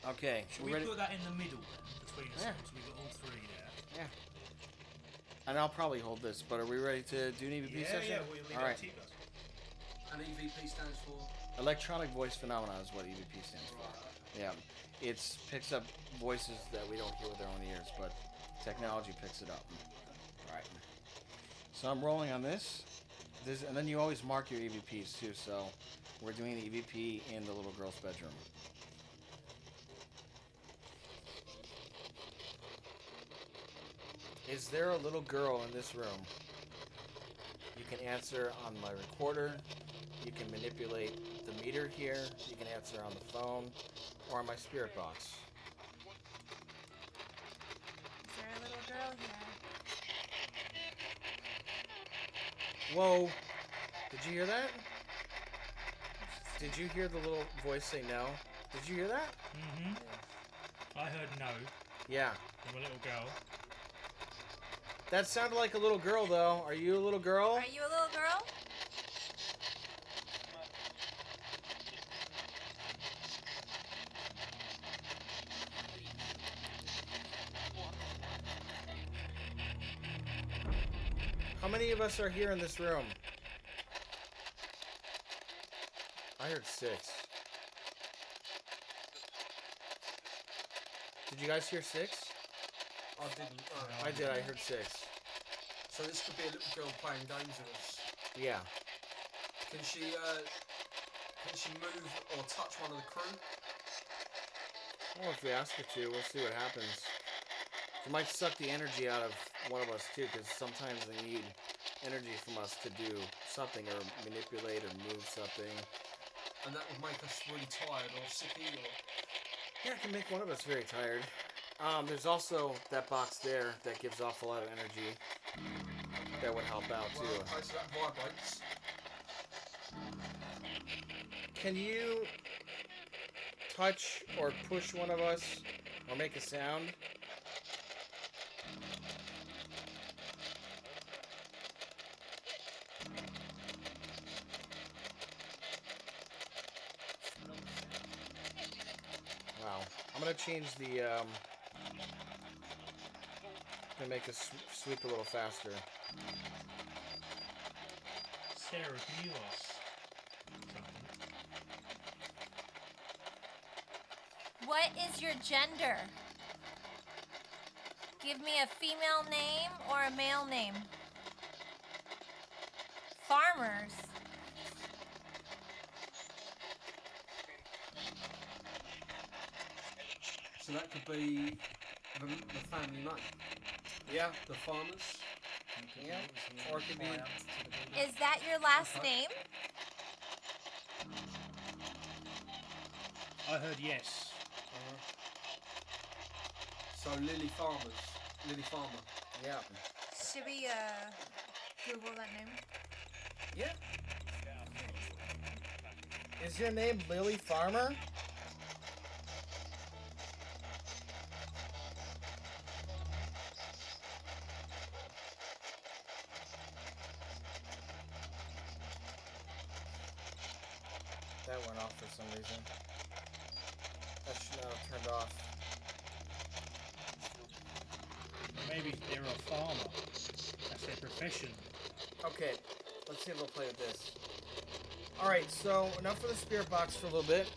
Okay, Should we we ready? put that in the middle then, between us? Yeah. So we've got all three there. Yeah. And I'll probably hold this, but are we ready to do an EVP session? we'll leave All it right. to you guys. And EVP stands for. Electronic voice phenomena is what EVP stands for. Yeah. It picks up voices that we don't hear with our own ears, but technology picks it up. All right. So I'm rolling on this. And then you always mark your EVPs too. So we're doing the EVP in the little girl's bedroom. Is there a little girl in this room? You can answer on my recorder. You can manipulate the meter here. You can answer on the phone or on my spirit box. Is there a little girl here? Whoa. Did you hear that? Did you hear the little voice say no? Did you hear that? Mm-hmm. I heard no Yeah. from a little girl. That sounded like a little girl, though. Are you a little girl? Are you a little girl? How many of us are here in this room? I heard 6. Did you guys hear 6? I didn't. I did. I heard 6. So this could be a little girl playing games with us. Yeah. Can she move or touch one of the crew? Well, if we ask her to, we'll see what happens. She might suck the energy out of one of us too, because sometimes they need energy from us to do something or manipulate or move something. And that would make us really tired or sicky or. Yeah, it can make one of us very tired. There's also that box there that gives off a lot of energy. That would help out Well, too. okay, so that vibrates. Can you touch or push one of us or make a sound? Wow. I'm gonna change the gonna make us sweep a little faster. Sarah, can you ask something? What is your gender? Give me a female name or a male name. Farmers. So that could be the family name. Yeah. The farmers. Yeah. Or it could be. Is that your last name? I heard yes. So Lily Farmers. Lily Farmer. Yeah. Should we Google that name? Yeah. Is your name Lily Farmer? That went off for some reason. That should not have turned off. Maybe they're a farmer. That's their profession. Okay, let's see if we'll play with this. Alright, so enough for the spirit box for a little bit.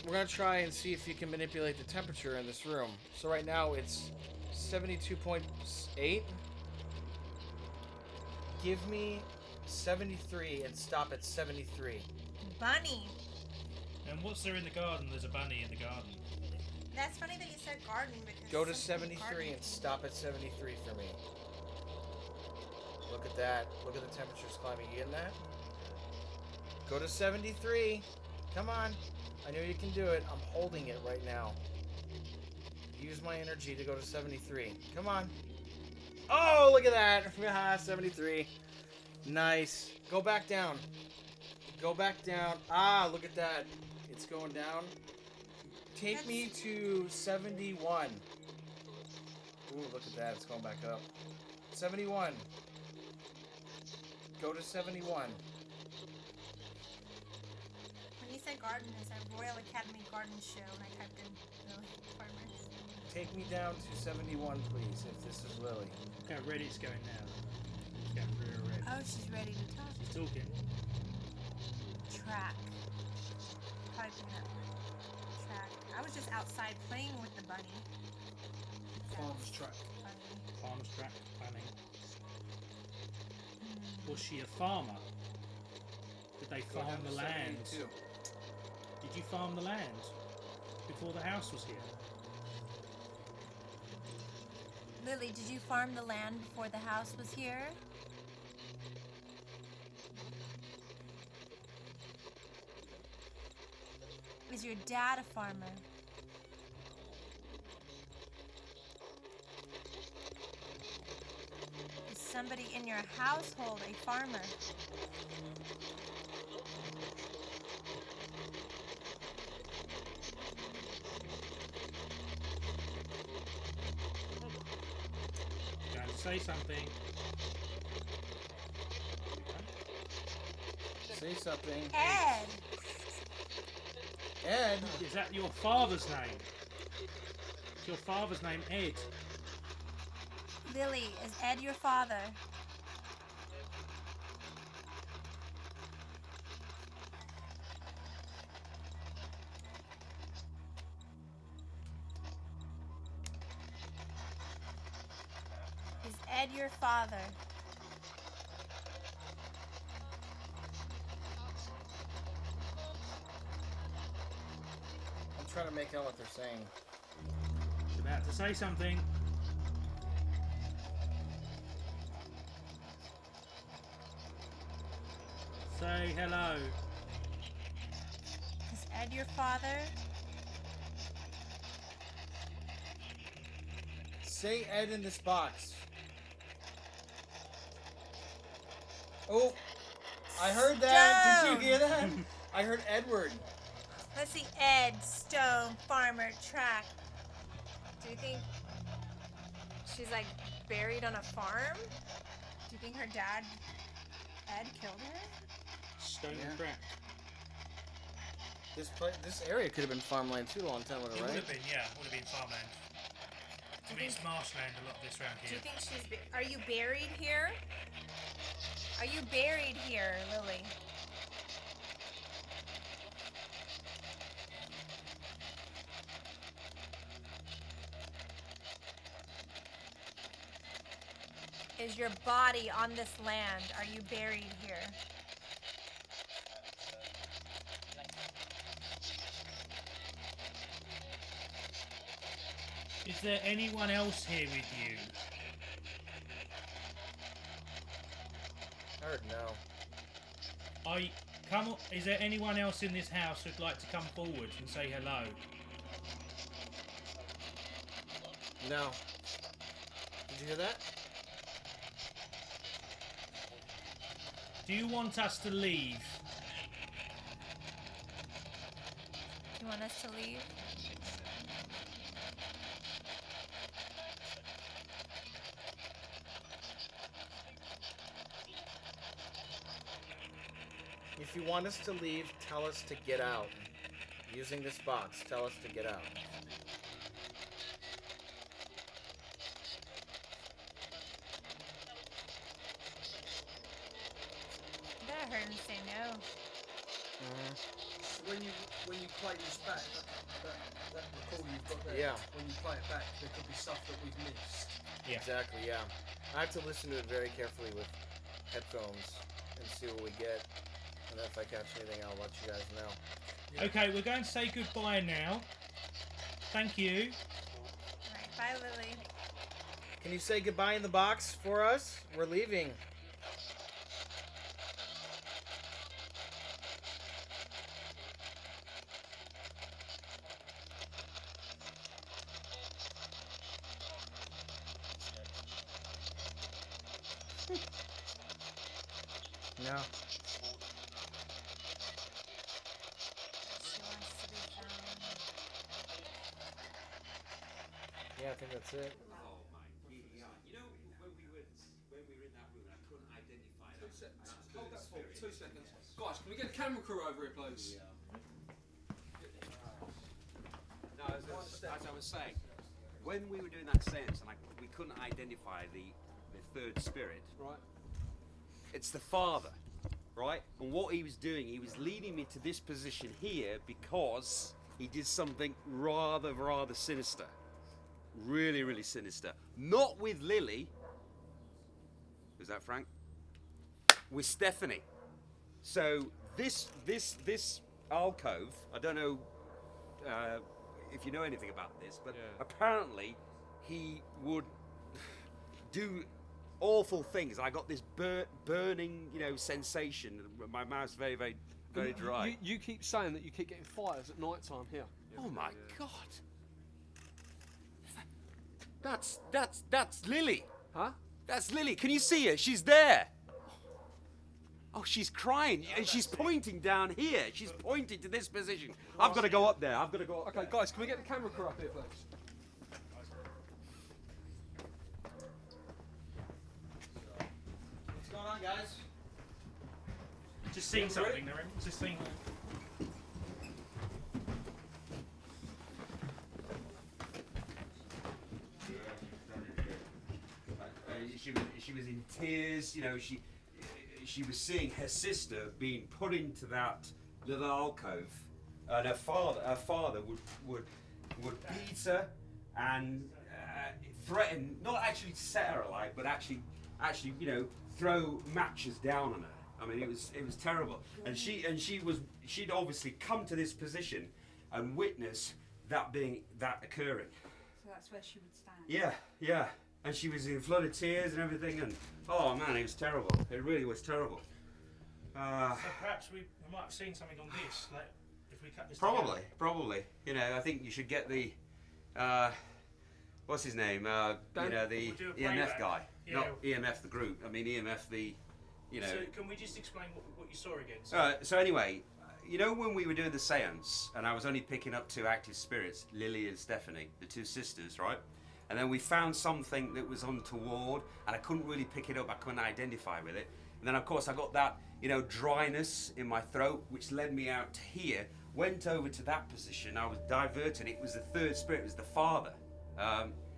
We're going to try and see if you can manipulate the temperature in this room. So right now it's 72.8. Give me 73 and stop at 73. Bunny. And what's there in the garden? There's a bunny in the garden. That's funny that you said garden because Go to some people 73 garden. and stop at 73 for me. Look at that. Look at the temperatures climbing. You getting that? Go to 73. Come on. I know you can do it. I'm holding it right now. Use my energy to go to 73. Come on. Oh, look at that. 73. Nice. Go back down. Go back down. Ah, look at that. It's going down. Take me to 71. Ooh, look at that. It's going back up. 71. Go to 71. said garden is a Royal Academy garden show, and I typed in Lily farmers. Take me down to 71, please, if this is Lily. Okay, Reddit's going now. It's going through her red. Oh, she's ready to talk. She's talking. Track. Probably picking up. Track. I was just outside playing with the bunny. Farmer's track. Bunny. Farmer's track planning. Was she a farmer? Did they farm the land? 72. Did you farm the land before the house was here? Lily, did you farm the land before the house was here? Is your dad a farmer? Is somebody in your household a farmer? Going to say something. Say something. Ed! Ed? Is that your father's name? Is your father's name Ed? Lily, is Ed your father? Is Ed your father? I'm trying to make out what they're saying. She's about to say something. Say hello. Is Ed your father? Say Ed in this box. Oh, I heard that. Did you hear that? I heard Edward. Let's see. Ed, Stone, Farmer, Track. Do you think she's like buried on a farm? Do you think her dad, Ed, killed her? Stone Yeah. crack. This area could have been farmland too a long time ago, It would right? have been, yeah. Would have been farmland. I mean, it's marshland a lot of this around Do here. you think she's? Are you buried here? Are you buried here, Lily? Is your body on this land? Are you buried here? Is there anyone else here with you? I heard no. Is there anyone else in this house who'd like to come forward and say hello? No. Did you hear that? Do you want us to leave? Do you want us to leave? If you want us to leave, tell us to get out. Using this box, tell us to get out. I heard him say no. So when you play this back, that recording you've got there, Yeah. when you play it back, there could be stuff that we've missed. Yeah. Exactly, yeah. I have to listen to it very carefully with headphones and see what we get. And then if I catch anything, I'll let you guys know. Yeah. Okay, we're going to say goodbye now. Thank you. Alright, bye, Lily. Can you say goodbye in the box for us? We're leaving. No. She wants to be found. Yeah, I think that's it. Oh my, yeah. You know, when we were in that room, I couldn't identify that. Hold that for 2 seconds. Guys, can we get a camera crew over here, please? as I was saying, when we were doing that seance and we couldn't identify the third spirit, Right. it's the father, right? And what he was doing, he was leading me to this position here because he did something rather sinister. Really, really sinister. Not with Lily. Was that Frank? With Stephanie. So this alcove, I don't know if you know anything about this, but apparently he would do awful things. I got this burning, sensation. My mouth's very, very, very dry. You keep saying that you keep getting fires at night time here. Oh my God! That's Lily. Huh? That's Lily. Can you see her? She's there. Oh, she's crying and she's pointing down here. She's pointing to this position. I've got to go up there. I've got to go up. Okay, guys, can we get the camera crew up here, please? What's going on, guys? Just seen something, Narim. Just seen. She was in tears. She was seeing her sister being put into that little alcove, and her father would beat her and threaten, not actually to set her alight, but actually throw matches down on her. I mean, it was terrible. And she'd obviously come to this position and witness that occurring. So that's where she would stand. Yeah. And she was in flood of tears and everything, and oh man, it was terrible. It really was terrible. So perhaps we might have seen something on this. Like, if we cut this. Probably. Together. I think you should get the what's his name? The We'll do a EMF playback. guy, Yeah. not EMF the group. I mean EMF the, So can we just explain what you saw again? So anyway, when we were doing the seance, and I was only picking up two active spirits, Lily and Stephanie, the two sisters, right? And then we found something that was untoward, and I couldn't really pick it up. I couldn't identify with it. And then, of course, I got that, dryness in my throat, which led me out to here. Went over to that position. I was diverted. It was the third spirit. It was the father.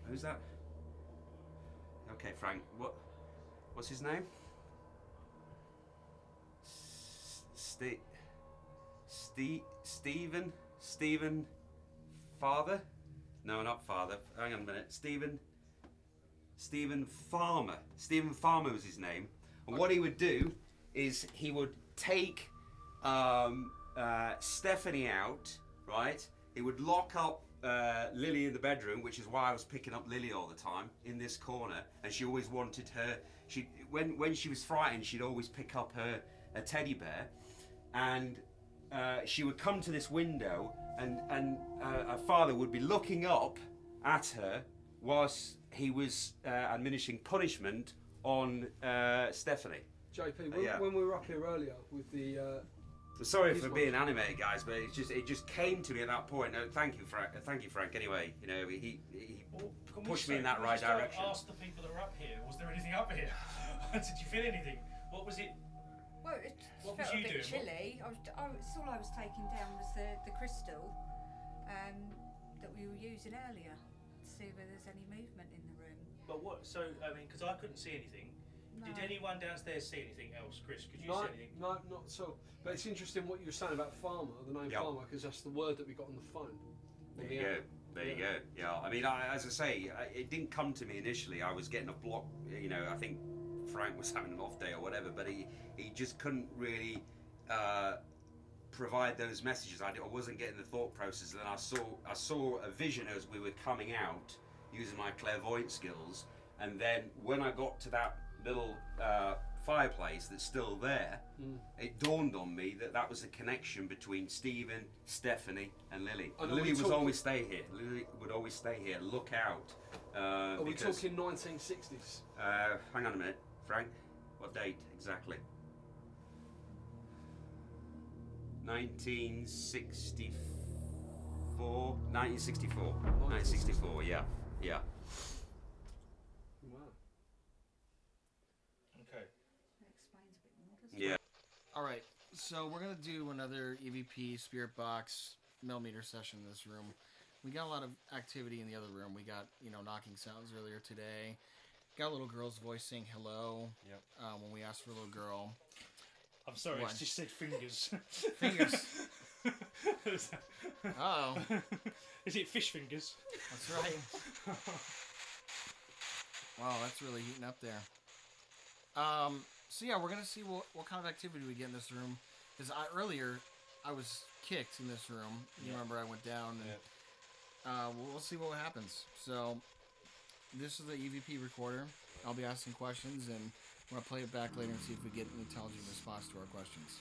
Who's that? Okay, Frank. What's his name? Stephen. Father? No, not father. Hang on a minute. Stephen Farmer. Stephen Farmer was his name. And what he would do is he would take Stephanie out, right? He would lock up Lily in the bedroom, which is why I was picking up Lily all the time in this corner. And she always wanted her. When she was frightened, she'd always pick up a teddy bear, and she would come to this window, and her father would be looking up at her whilst he was administering punishment on Stephanie. JP, Yeah. when we were up here earlier with the... Sorry for being animated, guys, but it just came to me at that point. Thank you, Frank. Anyway, he pushed me in that right direction. Ask the people that were up here. Was there anything up here? Did you feel anything? What was it? Well, it What felt was you a bit doing? chilly. All I was taking down was the crystal that we were using earlier to see whether there's any movement in the room. But what? So because I couldn't see anything. No. Did anyone downstairs see anything else, Chris? Could you No, see anything? no, not at all. But it's interesting what you were saying about farmer, the name Yep. farmer, because that's the word that we got on the phone. There you go. There you go. Yeah. I mean, as I say, it didn't come to me initially. I was getting a block. I think Frank was having an off day or whatever, but he just couldn't really provide those messages. I wasn't getting the thought process. And then I saw a vision as we were coming out using my clairvoyant skills. And then when I got to that little fireplace that's still there, it dawned on me that was the connection between Stephen, Stephanie, and Lily. And Lily would always stay here. Lily would always stay here. Look out. Are we because, talking 1960s? hang on a minute, Frank. What date exactly? 1964. 1964. Yeah. Wow. Okay. That explains a bit more, doesn't Yeah. All right, so we're gonna do another EVP Spirit Box millimeter session in this room. We got a lot of activity in the other room. We got, knocking sounds earlier today. Got a little girl's voice saying hello. Yep. When we asked for a little girl. I'm sorry, What? it's just said fingers. Fingers. Uh-oh. Is it fish fingers? That's right. Wow, that's really heating up there. So yeah, we're gonna see what kind of activity we get in this room. Because earlier, I was kicked in this room. You remember I went down, and we'll see what happens. So, this is the EVP recorder. I'll be asking questions, and we're gonna play it back later and see if we get an intelligent response to our questions.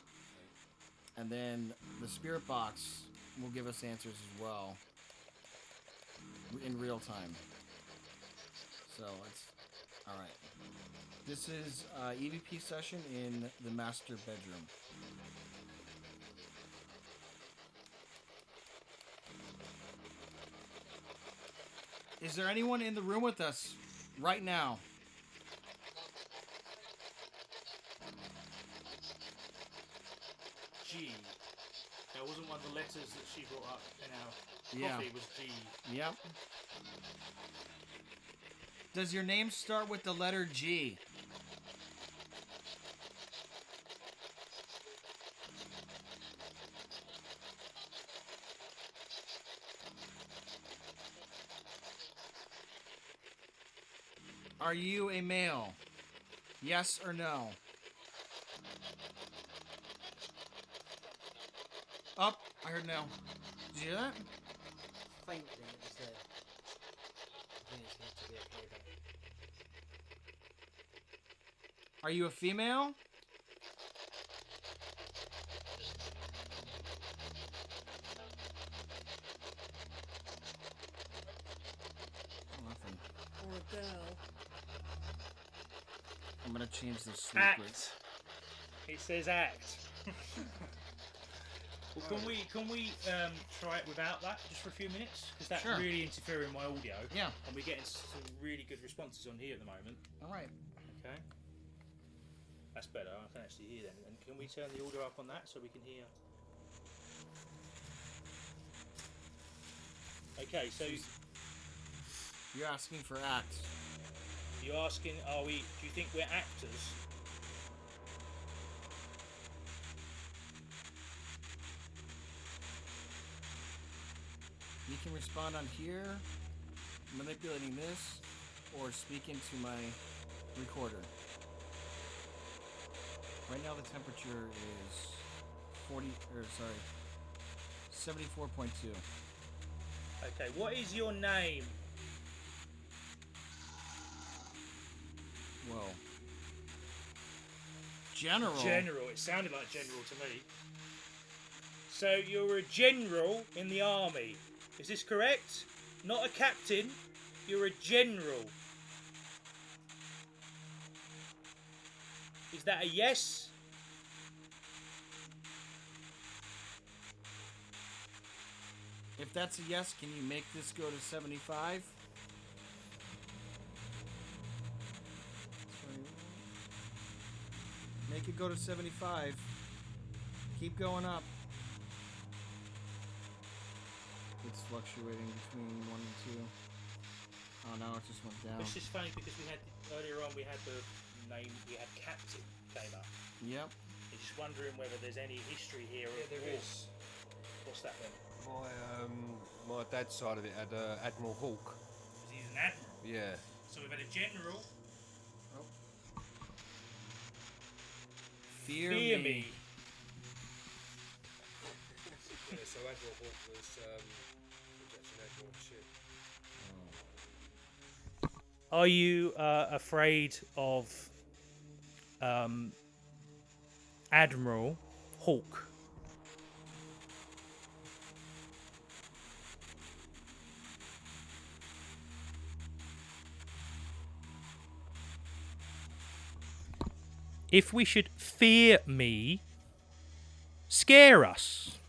And then the spirit box will give us answers as well in real time. So it's all right. This is EVP session in the master bedroom. Is there anyone in the room with us right now? G. That wasn't one of the letters that she brought up in our coffee, was G. Yep. Does your name start with the letter G? Are you a male? Yes or no? Up. I heard no. Did you hear that? Faintly, it was there. I think it's going to be okay though. Are you a female? Nothing. Or a girl. I'm gonna change this sleep rate. Act. It says act. Well, can we try it without that just for a few minutes? Because that's Sure. really interfering with my audio. Yeah. And we're getting some really good responses on here at the moment. All right. Okay. That's better. I can actually hear them. And can we turn the audio up on that so we can hear? Okay, so You're asking for act. you're asking, do you think we're actors? You can respond on here, manipulating this, or speak into my recorder. Right now the temperature is 74.2. Okay, what is your name? Whoa. General. General. It sounded like general to me. So you're a general in the army. Is this correct? Not a captain. You're a general. Is that a yes? If that's a yes, can you make this go to 75? Make it go to 75. Keep going up. It's fluctuating between 1 and 2. Oh, now it just went down. It's just funny because earlier on we had the name, we had captain came up. Yep. I'm just wondering whether there's any history here. Yeah, there is. What's that then? My dad's side of it had Admiral Hawke. He's an admiral. Yeah. So we've had a general. Fear Fear me. me. Yeah, so Admiral Hawke was actually an admiral ship. Are you afraid of Admiral Hawke? If we should fear me, scare us.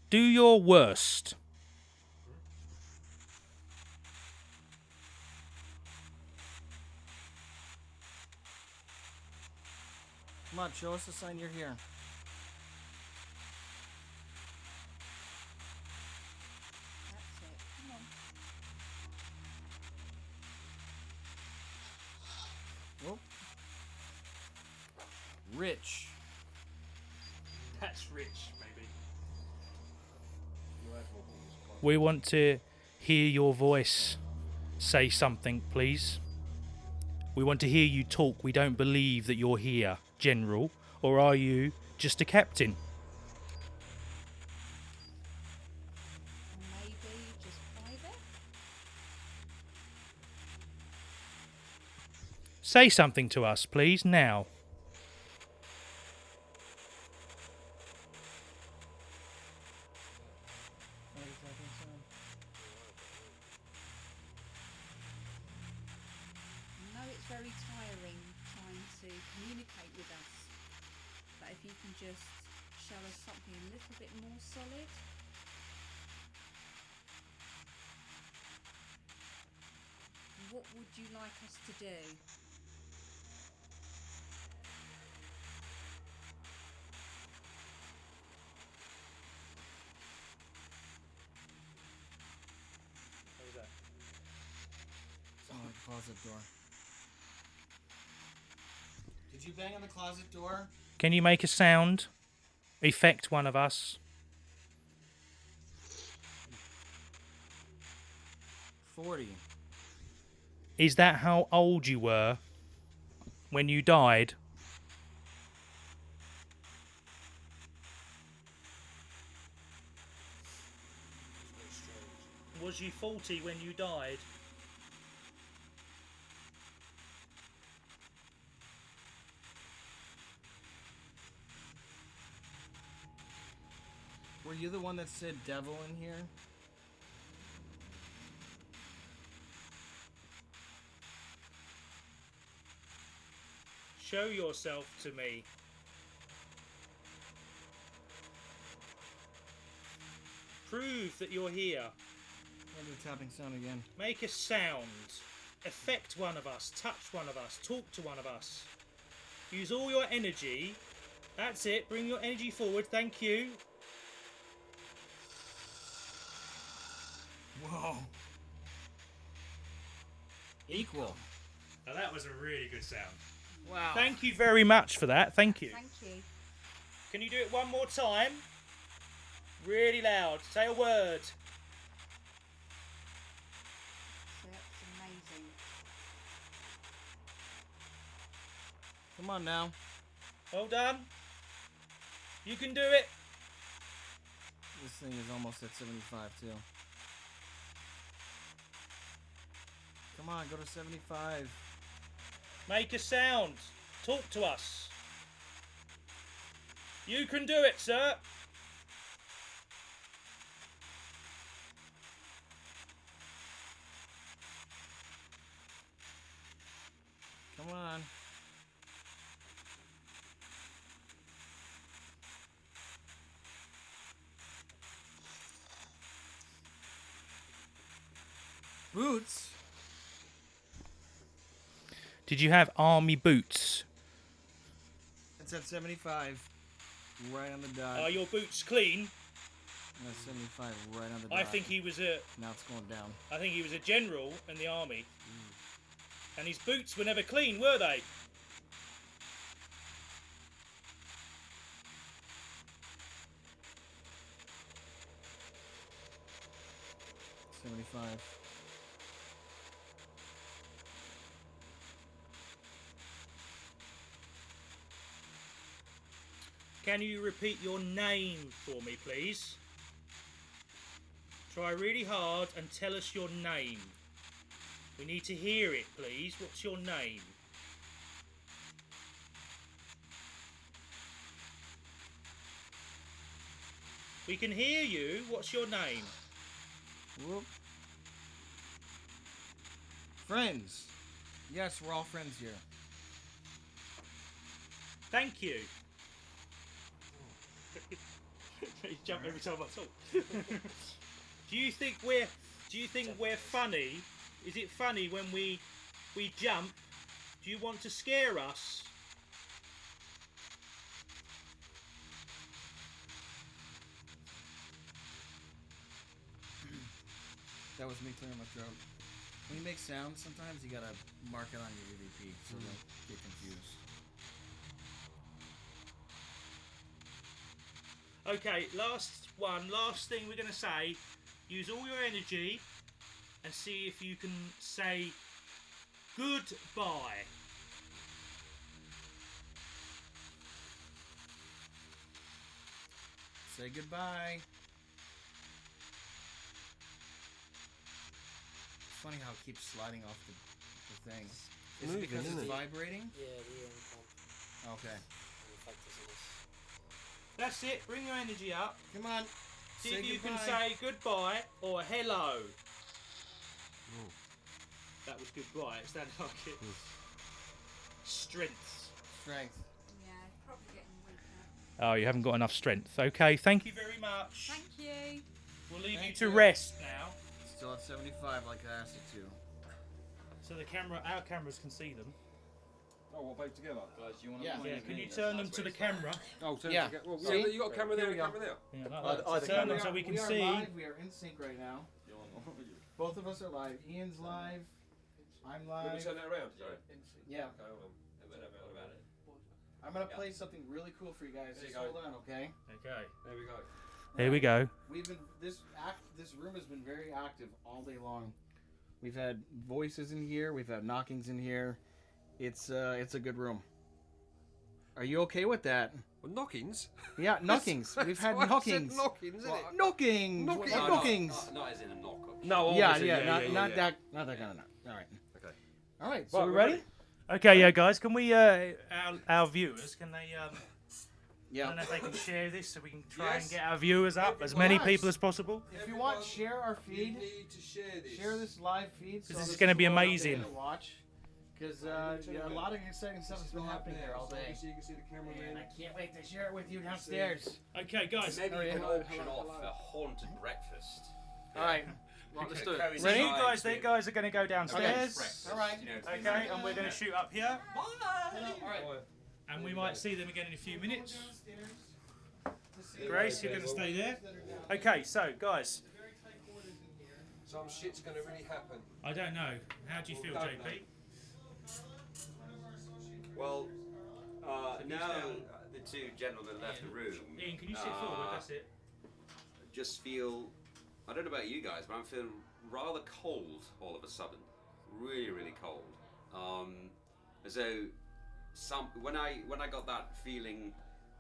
Do your worst. Come on, show us the sign you're here. Rich. That's rich, maybe. We want to hear your voice. Say something, please. We want to hear you talk. We don't believe that you're here, General. Or are you just a captain? Maybe just private? Say something to us, please, now. I know it's very tiring trying to communicate with us, but if you can just show us something a little bit more solid. What would you like us to do? What was that? Oh, the closet door. Did you bang on the closet door? Can you make a sound? Effect one of us. 40. Is that how old you were when you died? Was you 40 when you died? Were you the one that said devil in here? Show yourself to me. Prove that you're here. I'll do the tapping sound again. Make a sound. Affect one of us. Touch one of us. Talk to one of us. Use all your energy. That's it. Bring your energy forward. Thank you. Whoa. Equal. Now that was a really good sound. Wow. Thank you very much for that. Thank you. Thank you. Can you do it one more time? Really loud. Say a word. So that's amazing. Come on now. Well done. You can do it. This thing is almost at 75 too. Come on, go to 75. Make a sound. Talk to us. You can do it, sir. Come on. Boots? Did you have army boots? It's at 75. Right on the dot. Are your boots clean? That's 75 right on the dot. I think he was a. Now it's going down. I think he was a general in the army. And his boots were never clean, were they? $75. Can you repeat your name for me, please? Try really hard and tell us your name. We need to hear it, please. What's your name? We can hear you. What's your name? Whoop. Friends. Yes, we're all friends here. Thank you. You jump every time I talk. Do you think we're funny? Is it funny when we jump? Do you want to scare us? That was me clearing my throat. When you make sounds, sometimes you gotta mark it on your EVP so don't get confused. Okay, last thing we're going to say. Use all your energy and see if you can say goodbye. Say goodbye. It's funny how it keeps sliding off the thing. Is it moving, because isn't it's it? vibrating? Yeah, the EM pump Okay. will affect us in this. That's it. Bring your energy up. Come on. See Say if you goodbye. can say goodbye or hello. That was goodbye. It sounded like it. Strength. Strength. Yeah, probably getting weaker. Oh, you haven't got enough strength. Okay, thank you very much. Thank you. We'll leave Thank you to you. rest now. Still at 75 like I asked it to. So our cameras can see them. Oh, what, both together? Guys, you want to Yeah. Yeah, can you turn them to the camera? Oh, turn Yeah. it together. Well, See? yeah, you got a camera there Here and a we go. camera there. Yeah, like Either- that. either Turn them camera. so we can we are see. live. We are in sync right now. Both of us are live. Ian's live. I'm Let me live. turn that around. Sorry. Yeah. Okay, hold on. What about it? I'm gonna play something really cool for you guys. There you Just go. hold on, okay? Okay. There we go. Here we go. We've been this room has been very active all day long. We've had voices in here. We've had knockings in here. It's a good room. Are you okay with that? Well, knockings? Yeah, knockings. We've had That's why I said knockings. knockings, isn't it? Knockings. Knockings. What No, knockings. Not as in a knock-up. No, Yeah, obviously, not yeah. that kind of knock. All right. Okay. All right. So Right, we we're ready? ready. Okay, yeah, guys. Can we our viewers? Can they? I Yeah. don't know if they can share this so we can try and Yes. get our viewers up, as many Guys. people as possible. If you want, Everyone, share our You feed. need to share this. Share this live feed. This is gonna be people are amazing. able to watch. Because a lot of exciting stuff has been happening here all day. So you can see the camera And I man. can't wait to share it with you downstairs. Okay, guys. Maybe Hurry you can up. auction off a haunted breakfast. All right. Right, let's To do it. coincide Ready? You guys, with you guys are going to go downstairs. breakfast, All right. you know, to be Okay, and we're going to shoot up here. All right. Right. And we might see them again in a few minutes. Grace, you're going to stay there. Okay, so, guys. Some shit's going to really happen. I don't know. How do you feel, Don't JP? Well, now the two gentlemen left the room. Ian, can you sit forward? That's it. Just feel, I don't know about you guys, but I'm feeling rather cold all of a sudden. Really, really cold. As though when I got that feeling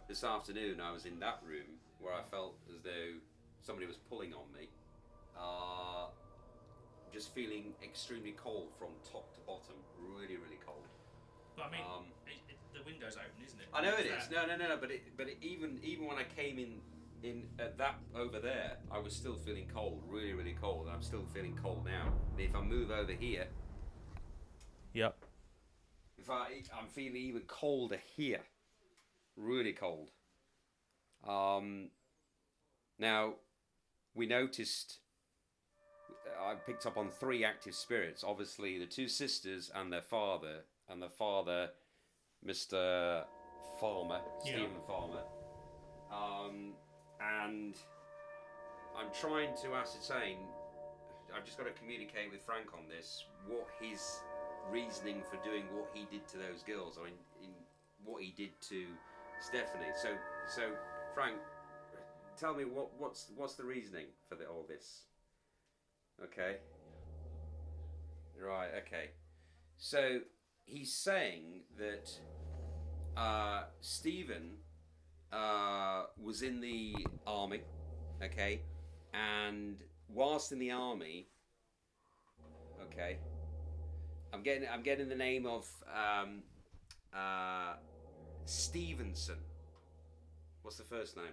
this afternoon, I was in that room where I felt as though somebody was pulling on me. Just feeling extremely cold from top to bottom. Really, really cold. But I mean, the window's open, isn't it? I know it is. No. But even when I came in at that over there, I was still feeling cold, really, really cold. I'm still feeling cold now. And if I move over here, Yep. I'm feeling even colder here, really cold. Now, we noticed. I picked up on 3 active spirits. Obviously, the 2 sisters and their father, Mr. Farmer, Stephen Farmer. And I'm trying to ascertain, I've just got to communicate with Frank on this, what his reasoning for doing what he did to those girls, or in what he did to Stephanie. So Frank, tell me what's the reasoning for all this? Okay. Right, okay. So he's saying that Stephen was in the army, okay, and whilst in the army, okay, I'm getting the name of Stevenson. What's the first name?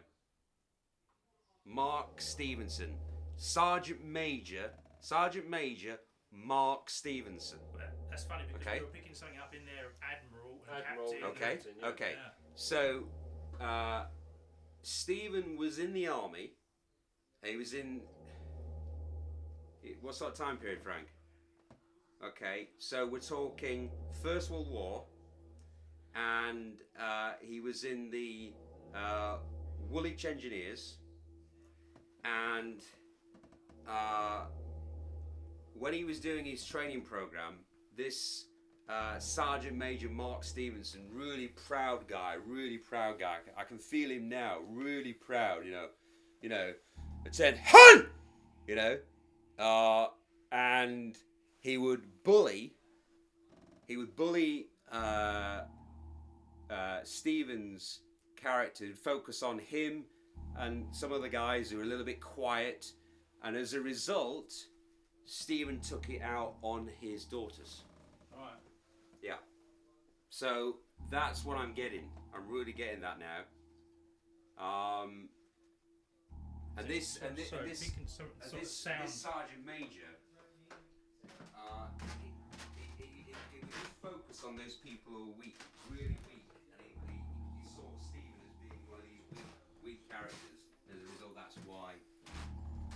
Mark Stevenson, Sergeant Major Mark Stevenson. Well, that's funny because Okay. we were picking something up in there of Admiral and Admiral, Captain. Okay, Captain, yeah. okay. Yeah. So, Stephen was in the army. He was in. What sort of time period, Frank? Okay, so we're talking First World War, and he was in the Woolwich Engineers, and when he was doing his training program, this Sergeant Major Mark Stevenson, really proud guy. I can feel him now, really proud. It said "Hun!" And he would bully Stephen's character, focus on him and some other guys who were a little bit quiet, and as a result, Stephen took it out on his daughters. Right. Yeah. So that's what I'm getting. I'm really getting that now. This Sergeant Major, it was focused on those people who are weak, really weak, and he saw Stephen as being one of these weak characters. As a result, that's why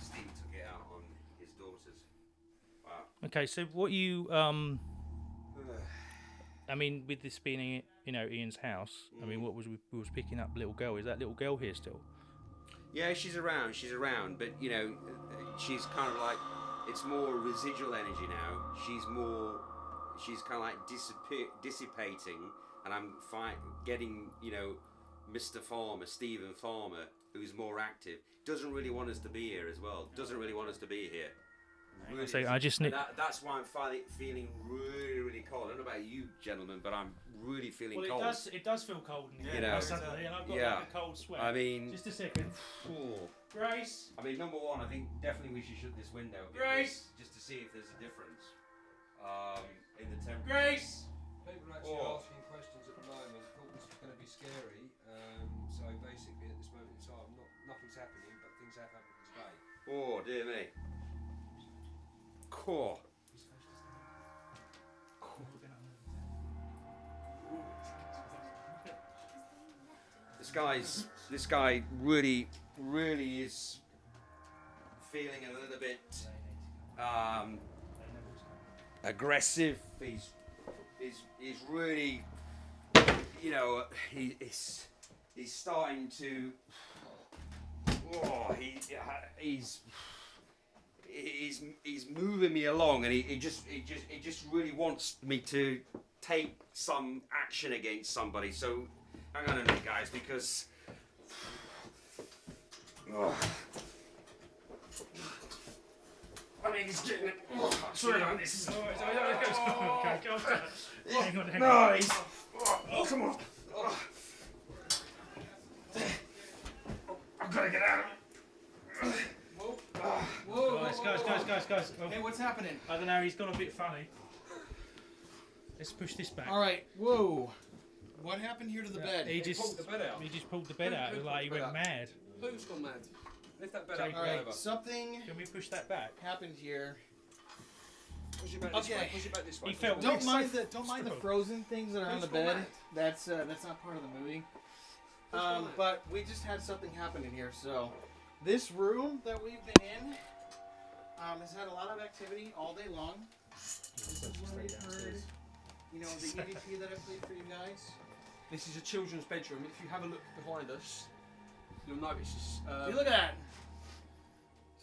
Stephen took it out on his daughters. Wow. Okay, so what you I mean, with this being Ian's house, I mean, what was we was picking up little girl? Is that little girl here still? Yeah, she's around, but she's kind of like, it's more residual energy now. She's kind of like dissipating, and I'm getting, Mr. Farmer, Stephen Farmer, who's more active, doesn't really want us to be here as well. Doesn't really want us to be here. Really, so I just need. That's why I'm feeling really, really cold. I don't know about you, gentlemen, but I'm really feeling cold. It does feel cold in here. Suddenly, and I've got like a cold sweat. I mean, just a second. Grace. I mean, number one, I think definitely we should shut this window. Grace. Just to see if there's a difference in the temperature. Grace. People are actually asking questions at the moment. Thought this was going to be scary. So basically, at this moment in time, nothing's happening, but things have happened today. Oh dear me. Core. This guy really is feeling a little bit aggressive. He's really, he's starting to. He's moving me along, and he just really wants me to take some action against somebody. So hang on a minute, guys, because I mean, he's getting it. Sorry about this. Hang on. No, he's. Come on. I've got to get out of it. Guys. Hey, what's happening? I don't know, he's gone a bit funny. Let's push this back. Alright, whoa. What happened here to the bed? He pulled the bed out. He just pulled the bed out. It was like he went mad. Who's gone mad? Lift that bed Take up. Alright, Over. something Can we push that back? happened here. Push it back this way. Push it back this way. He felt Don't mind the frozen things that are on the bed. mad? That's not part of the movie. But we just had something happen in here. So this room that we've been in has had a lot of activity all day long. This is where we've heard, the EVP that I played for you guys. This is a children's bedroom. If you have a look behind us, you'll notice this. You look at that.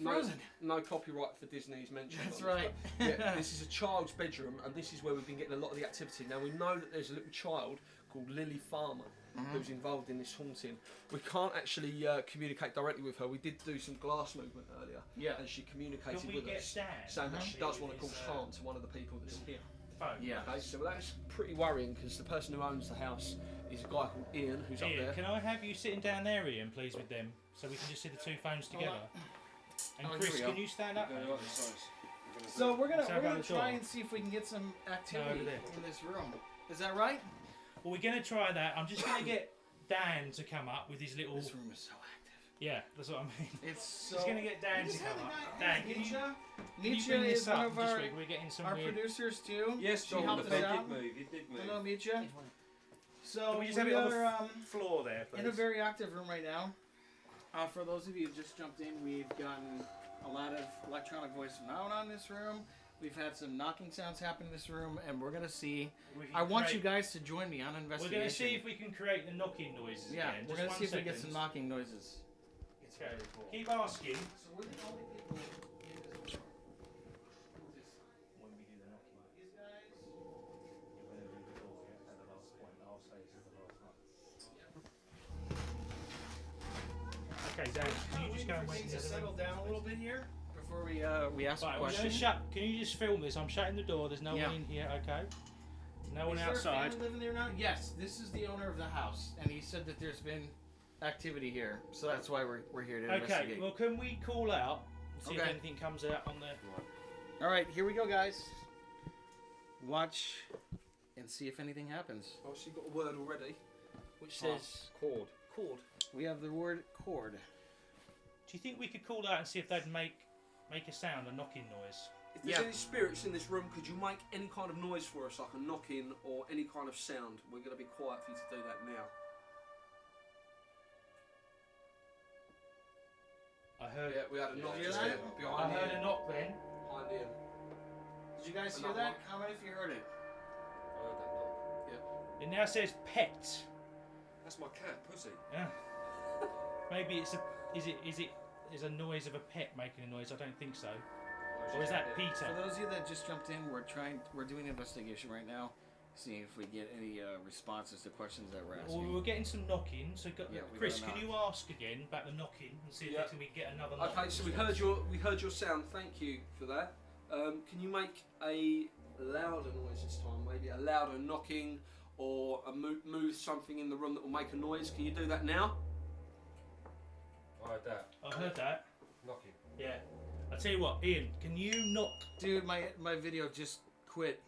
Frozen. No copyright for Disney's mentioned. That's right. Yeah, this is a child's bedroom, and this is where we've been getting a lot of the activity. Now we know that there's a little child called Lily Farmer who's involved in this haunting. We can't actually communicate directly with her. We did do some glass movement earlier, and she communicated Can we with get us, Dan? saying that she does want to cause harm to one of the people that's here. Phone. Yeah. Okay, so that's pretty worrying because the person who owns the house is a guy called Ian, who's up Ian, there. can I have you sitting down there, Ian, please, with them, so we can just see the two phones together? And Oh, Chris, here we can you stand up? Go the other side. So we're gonna Sorry about the try door. and see if we can get some activity over there. in this room. Is that right? Well, we're going to try that. I'm just going to get Dan to come up with his little... This room is so active. Yeah, that's what I mean. It's so. Just going to get Dan to come up. Dan, can you Mitya bring is this one up of just our, we're getting some our weird... producers too. Yes, she John, helped the us bed out. did move. It did move. Hello, Mitya. So Can we just have it we on the are floor there, please? in a very active room right now. For those of you who just jumped in, we've gotten a lot of electronic voice phenomena in this room. We've had some knocking sounds happen in this room, and we're gonna see. I want you guys to join me on an We're investigation. going to see if we can create the knocking noises Yeah, again. we're Just gonna see if we get 1 some second. knocking noises. Okay. Keep asking. So we're the only people in this room. When we do the knocking. These guys. Okay, Dan, can you just go and wait in the other settle room? down a little bit here before we ask Right, a well, question. just shut. Can you just film this? I'm shutting the door. There's no Yeah. one in here. Okay. No one Is there a outside. family living there now? Yes, this is the owner of the house, and he said that there's been activity here, so that's why we're here to Okay. investigate. Well, can we call out and see if Okay. anything comes out on the? All right, here we go, guys. Watch and see if anything happens. Oh, she got a word already, which says Cord. cord. We have the word cord. Do you think we could call out and see if they'd make a sound, a knocking noise? If there's Yeah. any spirits in this room, could you make any kind of noise for us, like a knocking or any kind of sound? We're going to be quiet for you to do that now. I heard. Yeah, we had a knock hear just that? there, I behind heard Ian. a knock then. Behind Ian. Did you guys hear Another that? one. Comment if you heard it. I heard that knock. It now says pet. That's my cat, Pussy. Yeah. Maybe it's a. Is a noise of a pet making a noise? I don't think so. Or is that Peter? For those of you that just jumped in, we're doing an investigation right now, seeing if we get any responses to questions that we're Well, asking. we're getting some knocking. So, Yeah, we Chris, got a can knock. you ask again about the knocking and see if Yeah. we can get another knock? Okay, so we heard your sound. Thank you for that. Can you make a louder noise this time? Maybe a louder knocking or a move something in the room that will make a noise. Can you do that now? I heard that. I heard that. Knocking. Yeah. I tell you what, Ian, can you knock? Dude, my video just quit.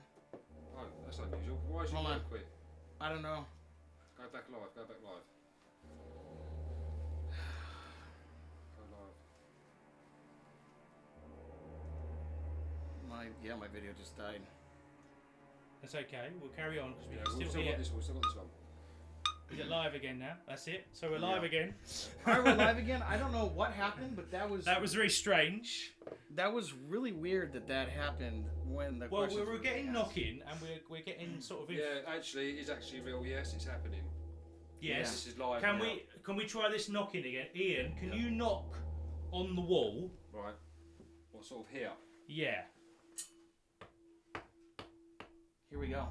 Oh, that's unusual. Why is your Hold on. mic quit? I don't know. Go back live. Go back live. Go live. My video just died. That's okay. We'll carry on because we Yeah, can we've still still hear. got this one. We've still got this one. Is it live again now? That's it. So we're live again. Alright, we're live again. I don't know what happened, but that was very strange. that was really weird that happened when the Well, we questions were getting asked. knocking, and we're getting sort of. Yeah, actually, it's actually real. Yes, it's happening. Yes. This is live Can now. we try this knocking again, Ian? Can you knock on the wall? Right. What sort of here? Yeah. Here we go.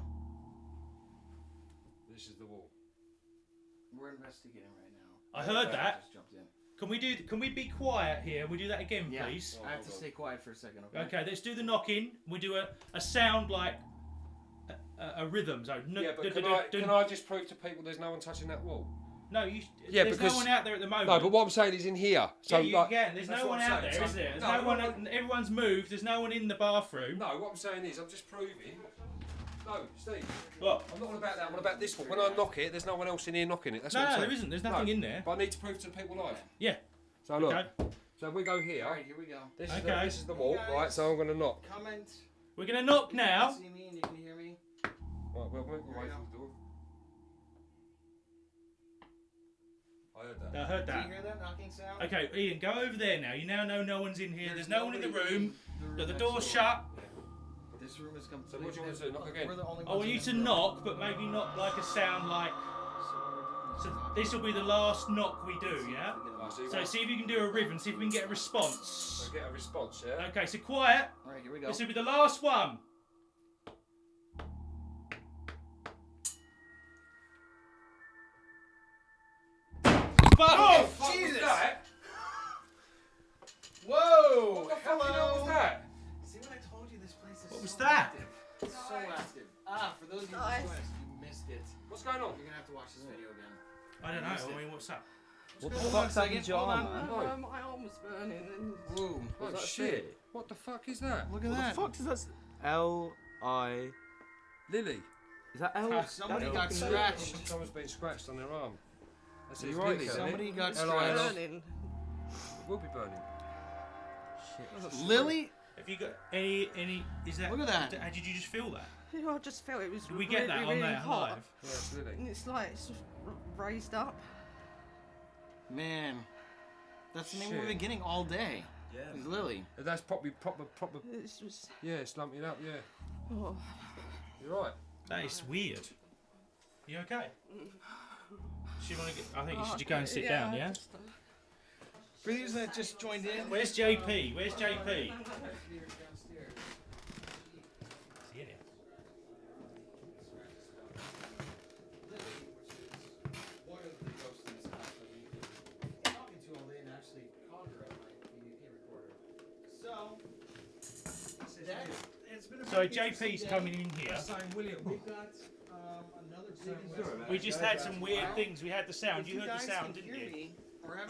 This is the wall. We're investigating right now. I heard that. Just jumped in. Can we be quiet here? We do that again, Yeah. please. I have to stay quiet for a second, okay? Okay, let's do the knocking. We do a sound like a rhythm. So Yeah, but can I just prove to people there's no one touching that wall? No, you. Yeah, there's because no one out there at the moment. No, but what I'm saying is in here. So yeah, you like, can. There's that's no what one I'm out saying. there, So- is there? There's no, no one. Everyone's moved. There's no one in the bathroom. No, what I'm saying is I'm just proving. No, Steve. What? I'm not on about that. I'm on about this one. When I knock it, there's no one else in here knocking it. That's No, what I'm no, saying. there isn't. There's nothing in there. But I need to prove to the people live. Yeah. So look. Okay. So we go here. Alright, here we go. This is Okay. this is the wall, right? So I'm going to knock. Comment. We're gonna knock You now. can see me and you can hear me. Right, well, we'll wait Here we for the door. I heard that. I heard Do you that. hear that knocking sound? Okay, Ian, go over there now. You now know no one's in here. There's no one in the nobody room. room The next door's door. shut. This room is So completely. what do you want to do? Knock again? We're the only I want ones you in to this room. knock, but maybe not like a sound like. So this will be the last knock we do, yeah? Right, so you So want see if you can do a rhythm. See if we can get a to response. get a response, yeah? Okay, so quiet. Alright, here we go. This will be the last one. Oh, What Jesus! was that? Whoa! What the fuck was that? See what I told you? This place is What was so that? active. It's so active. Ah, for those of you who Guys. missed it, What's going on? you're gonna have to watch this video again. I don't know. I mean, what's up? What the fuck's happened to your arm, man? My arm was burning. And Whoa! Oh shit! What the fuck is that? Look at that. does that? L-I... Lily. Is that L? Somebody that got L? scratched. Someone's been scratched on their arm. That's Are it, you it's right, Lily, Phil? isn't it? Somebody got L-I-L. scratched. burning. It will be burning. Lily? Have you got any? Is that? Look at that. How did you just feel that? Yeah, I just felt it was Did we get that on really there hot. live? Yeah, it's Lily. And it's like it's just raised up. Man, that's the name we've Shit. been getting all day. Yeah. Is Lily. That's proper. It's just Yeah, it's lumping it up. Yeah, oh. you're right. That is weird. You okay? She wanna get, I think you should go and sit down, yeah? For those that just joined in, Where's JP? Where's JP? Is he in here? So JP's coming in here. We got another digging. We just had some weird things. We had the sound. You heard the sound, didn't you?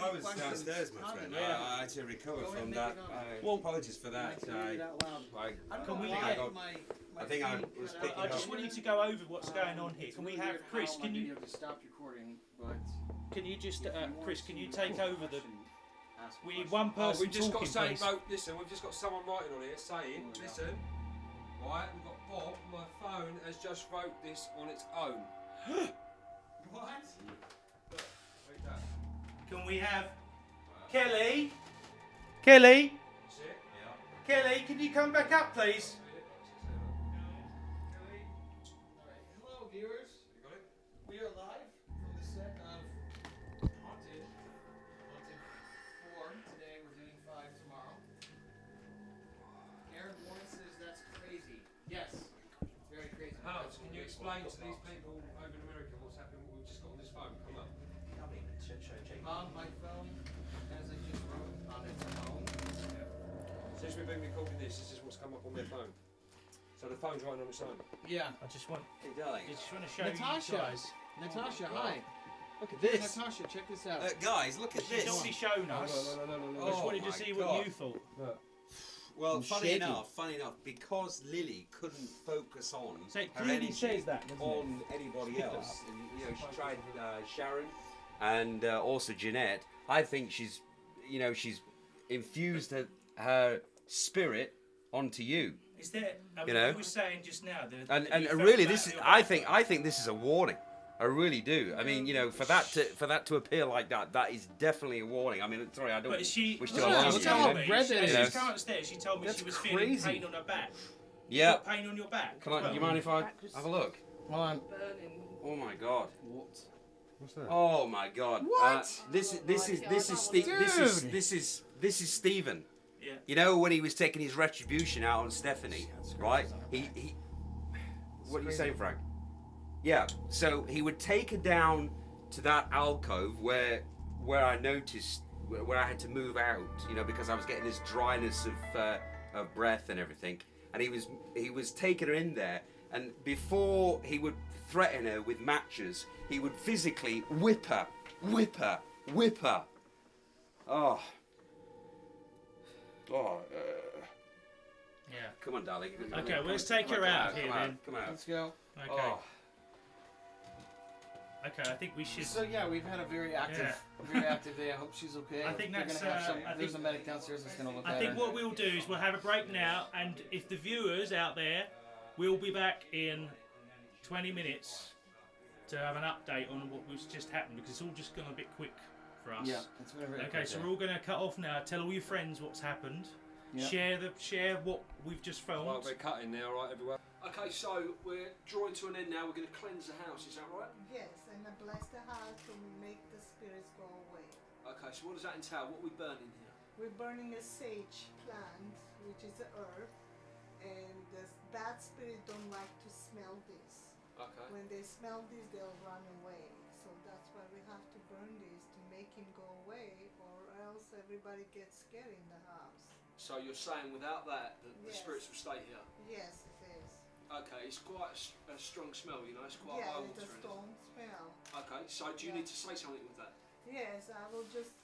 I was downstairs, my friend. I had to recover from that. Apologies for that. I think I was picking I just up. want you to go over what's going on here. Can we have Chris? Can you? Stop recording, but Can you just, Chris? Can you take over the? We need one person we've just talking, got saying, please. vote, listen, we've just got someone writing on here saying, listen, right, we've got Bob, my phone has just wrote this on its own. what? Read that. Can we have Kelly? Kelly? That's it? Kelly, can you come back up, please? Hello, viewers. You got it? We are live from the set of Haunted 4 today. We're doing 5 tomorrow. Aaron Warren says that's crazy. Yes, it's very crazy. Hans, can you explain to these people over in America what's happening, what we've just got on this phone? Come up. On my phone, as I just wrote on its own. Since we've been recording this is what's come up on their phone. So the phone's writing on its own. Yeah. I just want. Hey, darling. I just want to show Natasha. you guys. Natasha, hi. Look at Hey, this. Natasha, check this out. Guys, look at She's this. already shown us. No. I just Oh wanted to my see God. what you thought. Well, I'm funny shaking. enough, because Lily couldn't focus on So it her clearly energy says that, doesn't it? on anybody else. And, you know, she tried Sharon and also Jeanette. I think she's infused her spirit onto you. Is there? You know? You were saying just now. And you felt really, that this is. your I back. think this is a warning. I really do. I mean, you know, for that to appear like that is definitely a warning. I mean, sorry, I don't But she, wish she to alarm look you. at how told me, red that as is. she's come upstairs, she told me That's she was crazy. feeling pain on her back. You Yeah. got pain on your back. Can I? as Do you well? mind if I have a look? Hold on. Oh my God. What? What's that? Oh my God. What? This is Stephen. Yeah. You know when he was taking his retribution out on Stephanie, right? He what are you saying, Frank? Yeah. So he would take her down to that alcove where I noticed where I had to move out, you know, because I was getting this dryness of breath and everything. And he was taking her in there, and before he would threaten her with matches, he would physically whip her. Oh. Yeah. Come on, darling. Okay, well, let's take her out here then. Come out. Let's go. Okay. Oh. Okay, I think we should. So yeah, we've had a very active day. I hope she's okay. I think We're that's, gonna have some, I there's think- a medic downstairs that's gonna look I at think her. what we'll do is we'll have a break now, and if the viewers out there, we'll be back in 20 minutes to have an update on what was just happened, because it's all just gone a bit quick for us. Yeah, it's been a very Okay, quick so day. we're all going to cut off now. Tell all your friends what's happened. Yeah. Share what we've just filmed. Right, we're cutting now, right, everyone? Okay, so we're drawing to an end now. We're going to cleanse the house, is that right? Yes, and I bless the house to make the spirits go away. Okay, so what does that entail? What are we burning here? We're burning a sage plant, which is the herb, and the bad spirit don't like to smell this. Okay. When they smell this, they'll run away. So that's why we have to burn this to make him go away, or else everybody gets scared in the house. So you're saying without that, the Yes. spirits will stay here? Yes, it is. Okay, it's quite a strong smell, you know, it's quite Yeah, high it's a water. strong smell. Okay, so do you need to say something with that? Yes, I will just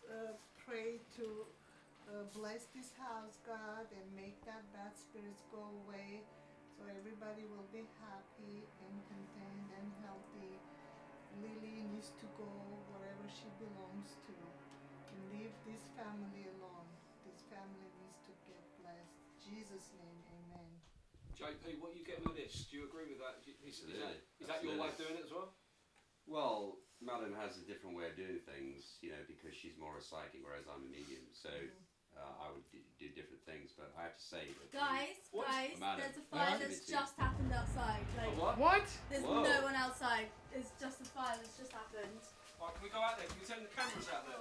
pray to bless this house, God, and make that bad spirits go away, so everybody will be happy and content and healthy. Lily needs to go wherever she belongs to, and leave this family alone. This family needs to get blessed. In Jesus' name, amen. JP, what are you getting with this? Do you agree with that? Is that your way of doing it as well? Well, Madam has a different way of doing things, you know, because she's more a psychic, whereas I'm a medium. So I would do different things, but I have to say that Guys, Madam, there's a fire that's just happened outside. Like, What? There's Whoa. no one outside. It's just a fire that's just happened. Right, can we go out there? Can we turn the cameras out there?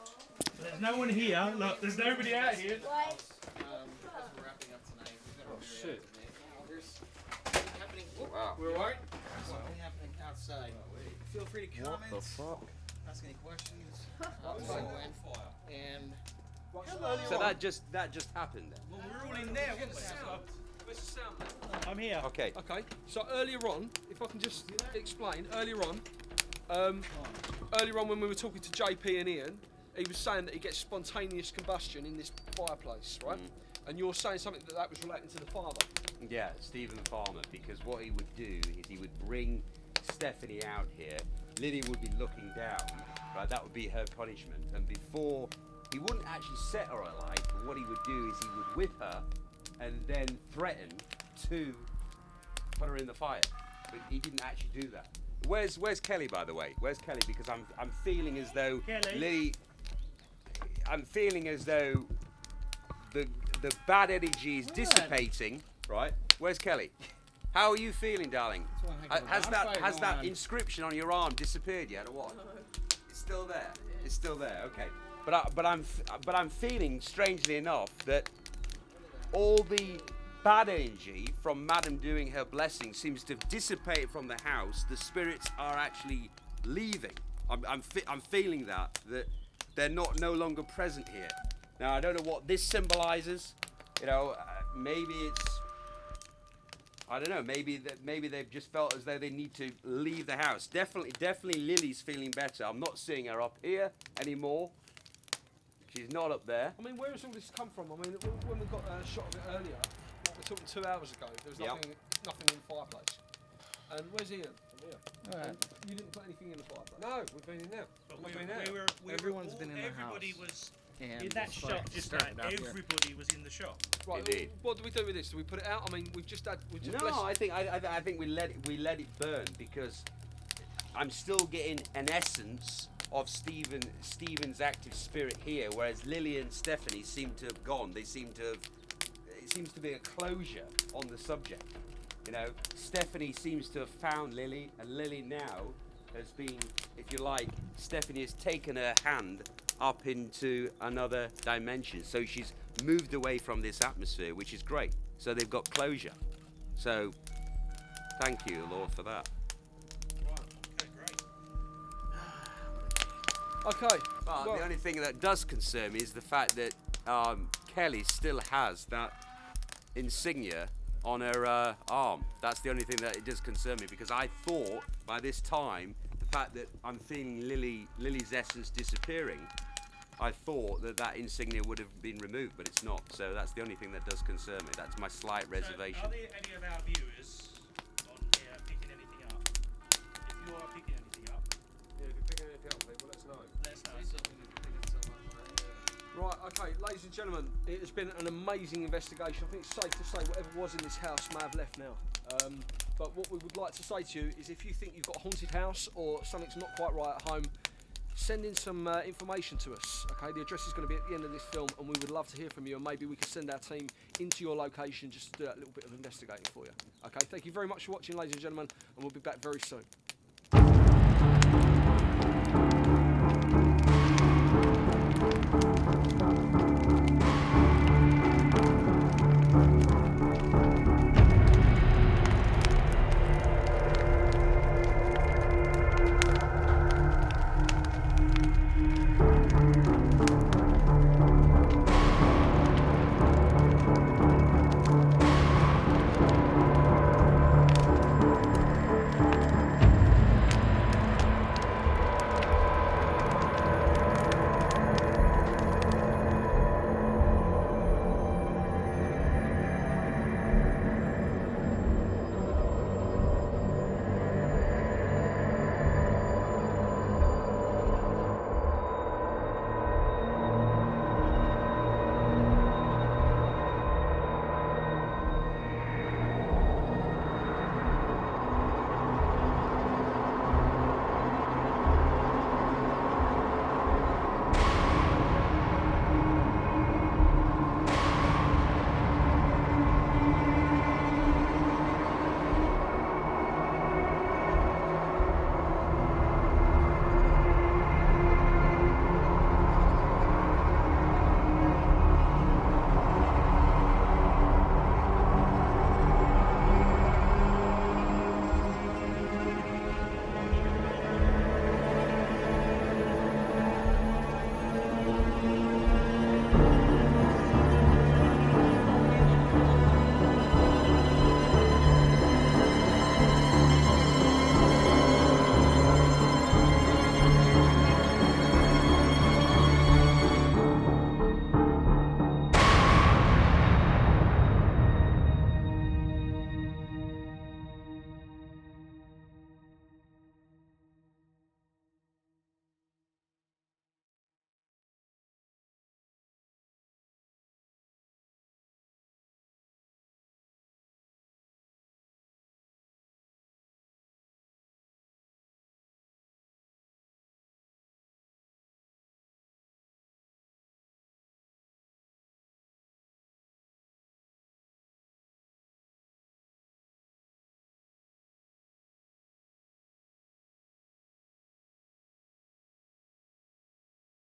There's no one here. Look, there's nobody out here. Why? Because we're wrapping up tonight. We've got a very shit. active day. Now, there's something happening. Wow. We're what? Something happening outside. Feel free to comment. Ask any questions. Outside went. And So that just happened then. Well, we're all in there. What the hell? Where's the sound man? I'm here. Okay. Okay, so earlier on, if I can just explain, earlier on when we were talking to JP and Ian, he was saying that he gets spontaneous combustion in this fireplace, right? And you're saying something that was relating to the father. Yeah, Stephen Farmer, because what he would do is he would bring Stephanie out here. Lily would be looking down, right? That would be her punishment. And before, he wouldn't actually set her alight, but what he would do is he would whip her and then threaten to put her in the fire. But he didn't actually do that. Where's Kelly, by the way? Where's Kelly? Because I'm feeling as though Kelly? Lily. I'm feeling as though the bad energy is dissipating. Right? Where's Kelly? How are you feeling, darling? Has that inscription on your arm disappeared yet, or what? It's still there. It's still there. Okay. But I'm feeling, strangely enough, that all the bad energy from Madam doing her blessing seems to have dissipated from the house. The spirits are actually leaving. I'm feeling that they're no longer present here. Now I don't know what this symbolizes. You know, maybe it's, I don't know. Maybe they've just felt as though they need to leave the house. Definitely Lily's feeling better. I'm not seeing her up here anymore. She's not up there. I mean, where has all this come from? I mean, when we got a shot of it earlier, what we're talking 2 hours ago, there was nothing in the fireplace. And where's Ian? Alright. You didn't put anything in the fireplace. No, we've been in there. But Everyone's been in the everybody house. was in that shot just now. Everybody was in the shot. Right. Indeed. What do we do with this? Do we put it out? I mean, we've just No, blessed- I think we let it burn, because I'm still getting an essence of Stephen's active spirit here, whereas Lily and Stephanie seem to have gone. They seem to have. It seems to be a closure on the subject. You know, Stephanie seems to have found Lily, and Lily now has been, if you like, Stephanie has taken her hand up into another dimension. So she's moved away from this atmosphere, which is great. So they've got closure. So thank you, Lord, for that. Okay. But well, the only thing that does concern me is the fact that Kelly still has that insignia on her arm. That's the only thing that it does concern me, because I thought by this time, the fact that I'm feeling Lily's essence disappearing, I thought that insignia would have been removed, but it's not. So that's the only thing that does concern me. That's my slight reservation. So are there any of our viewers on here picking anything up? If you are picking anything up, Yeah, if you're picking anything up, people, let us know. let us know. right. Okay, ladies and gentlemen, it has been an amazing investigation. I think it's safe to say whatever was in this house may have left now. But what we would like to say to you is, if you think you've got a haunted house or something's not quite right at home, send in some information to us. Okay, the address is going to be at the end of this film, and we would love to hear from you, and maybe we can send our team into your location just to do a little bit of investigating for you. Okay, thank you very much for watching, ladies and gentlemen, and we'll be back very soon.